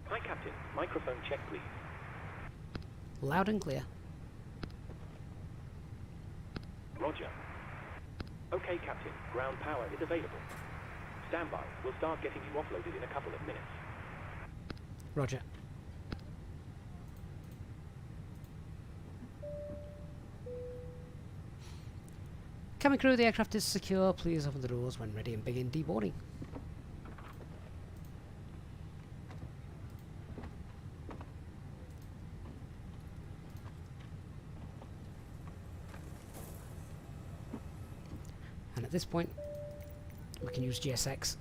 Hi, Captain. Microphone check, please. Loud and clear. Roger. Okay, Captain. Ground power is available. Stand by. We'll start getting you offloaded in a couple of minutes. Roger. Cabin crew, the aircraft is secure. Please open the doors when ready and begin deboarding. And at this point, we can use GSX.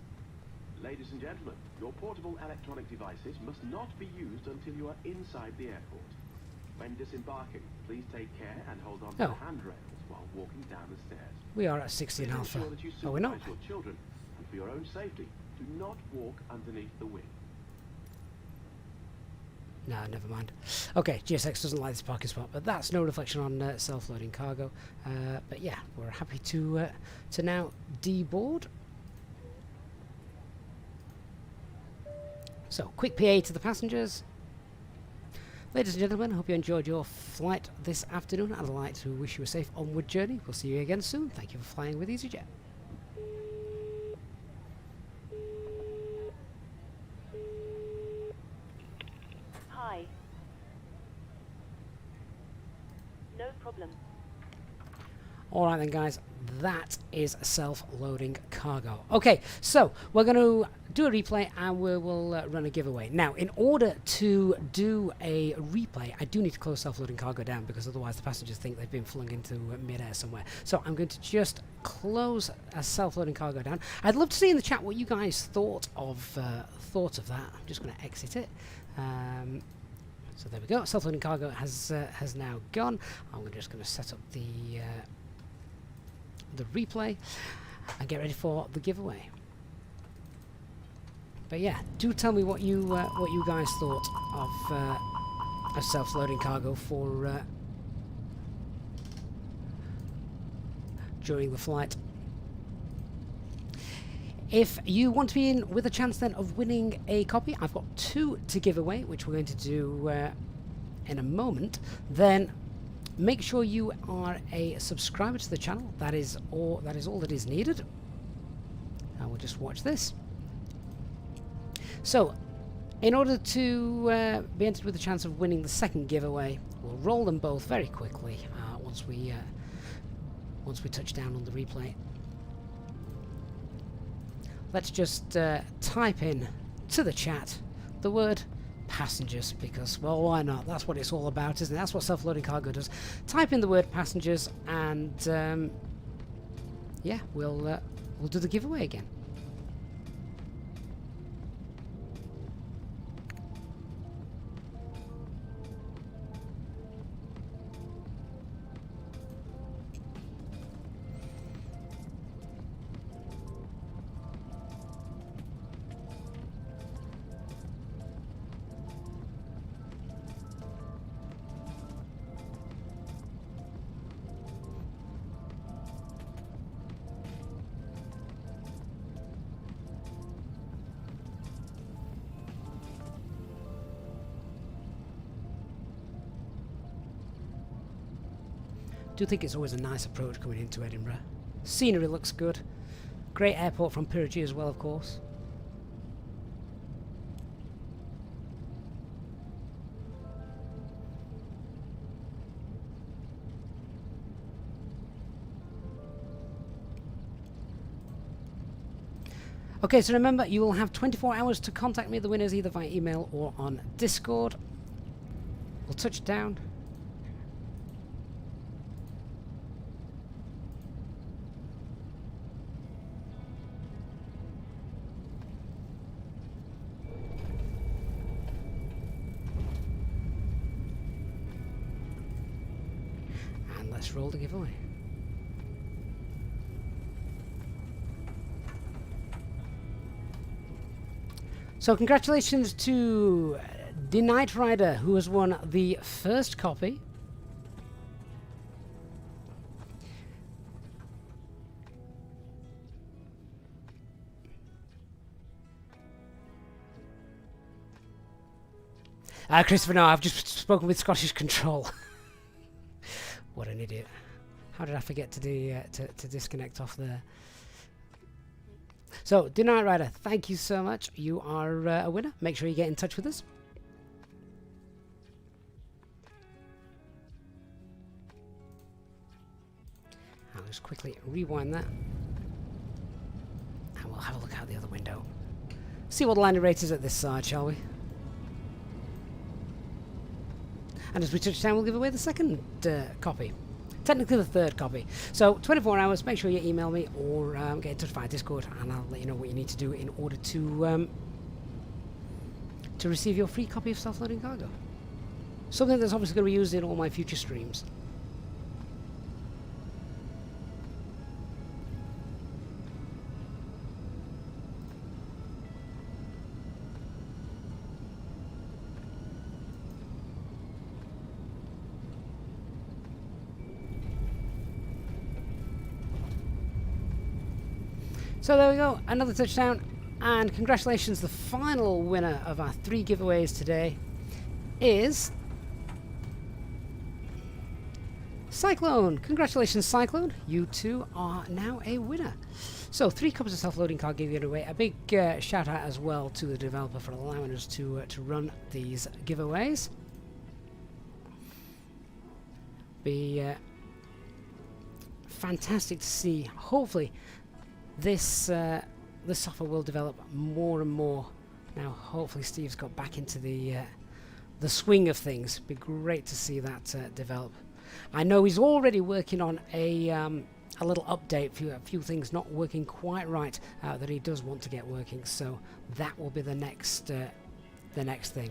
Ladies and gentlemen, your portable electronic devices must not be used until you are inside the airport. When disembarking, please take care and hold on to the handrails while walking down the stairs. We are at 16 Please Alpha. ensure that you Are we not? supervise your children, and for your own safety, do not walk underneath the wing. No, never mind. Okay, GSX doesn't like this parking spot, but that's no reflection on self-loading cargo. But yeah, we're happy to now deboard. So, quick PA to the passengers. Ladies and gentlemen, I hope you enjoyed your flight this afternoon. I'd like to wish you a safe onward journey. We'll see you again soon. Thank you for flying with EasyJet. Hi. No problem. Alright then guys, that is self-loading cargo. Okay, so we're going to do a replay and we will run a giveaway. Now, in order to do a replay, I do need to close self-loading cargo down, because otherwise the passengers think they've been flung into mid-air somewhere. So I'm going to just close a self-loading cargo down. I'd love to see in the chat what you guys thought of that. I'm just going to exit it. So there we go. Self-loading cargo has now gone. I'm just going to set up the replay and get ready for the giveaway. But yeah, do tell me what you guys thought of self-loading cargo for during the flight. If you want to be in with a chance then of winning a copy, I've got 2 to give away, which we're going to do in a moment. Then make sure you are a subscriber to the channel. That is all that is needed. And we'll just watch this. So, in order to be entered with a chance of winning the second giveaway, we'll roll them both very quickly once we touch down on the replay. Let's just type in to the chat the word passengers, because, well, why not? That's what it's all about, isn't it? That's what self-loading cargo does. Type in the word passengers and yeah, we'll do the giveaway again. I do think it's always a nice approach coming into Edinburgh. Scenery looks good. Great airport from Pyrrhus as well, of course. Okay, so remember, you will have 24 hours to contact me, the winners, either via email or on Discord. We'll touch down. Let's roll the giveaway. So congratulations to the Knight Rider, who has won the first copy. Christopher, no, I've just spoken with Scottish Control. What an idiot. How did I forget to disconnect off there? So, The Knight Rider, thank you so much. You are a winner. Make sure you get in touch with us. I'll just quickly rewind that. And we'll have a look out the other window. See what the landing rate is at this side, shall we? And as we touch down, we'll give away the second copy. Technically the third copy. So 24 hours, make sure you email me or get in touch via Discord, and I'll let you know what you need to do in order to receive your free copy of Self-Loading Cargo. Something that's obviously going to be used in all my future streams. So there we go, another touchdown, and congratulations, the final winner of our 3 giveaways today is Cyclone. Congratulations, Cyclone, you two are now a winner. So 3 copies of Self-Loading Card given away. A big shout out as well to the developer for allowing us to run these giveaways. Be fantastic to see. Hopefully this this software will develop more and more. Now hopefully Steve's got back into the swing of things. Be great to see that develop. I know he's already working on a little update for a few things not working quite right that he does want to get working, so that will be the next thing.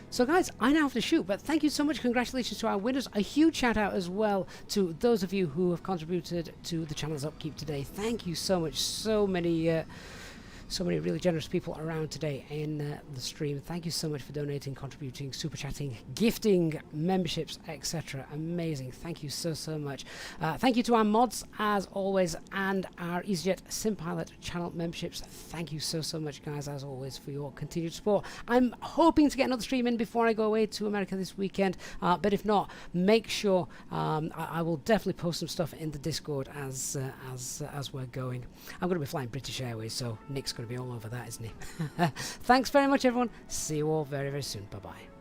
So guys, I now have to shoot, but thank you so much. Congratulations to our winners. A huge shout out as well to those of you who have contributed to the channel's upkeep today. Thank you so much. So many really generous people around today in the stream. Thank you so much for donating, contributing, super chatting, gifting, memberships, etc. Amazing. Thank you so much. Thank you to our mods as always, and our EasyJet SimPilot channel memberships. Thank you so much, guys, as always, for your continued support. I'm hoping to get another stream in before I go away to America this weekend, but if not, make sure I will definitely post some stuff in the Discord as we're going. I'm going to be flying British Airways, so Nick's going to be all over that, isn't he? Thanks very much, everyone. See you all very soon. Bye bye.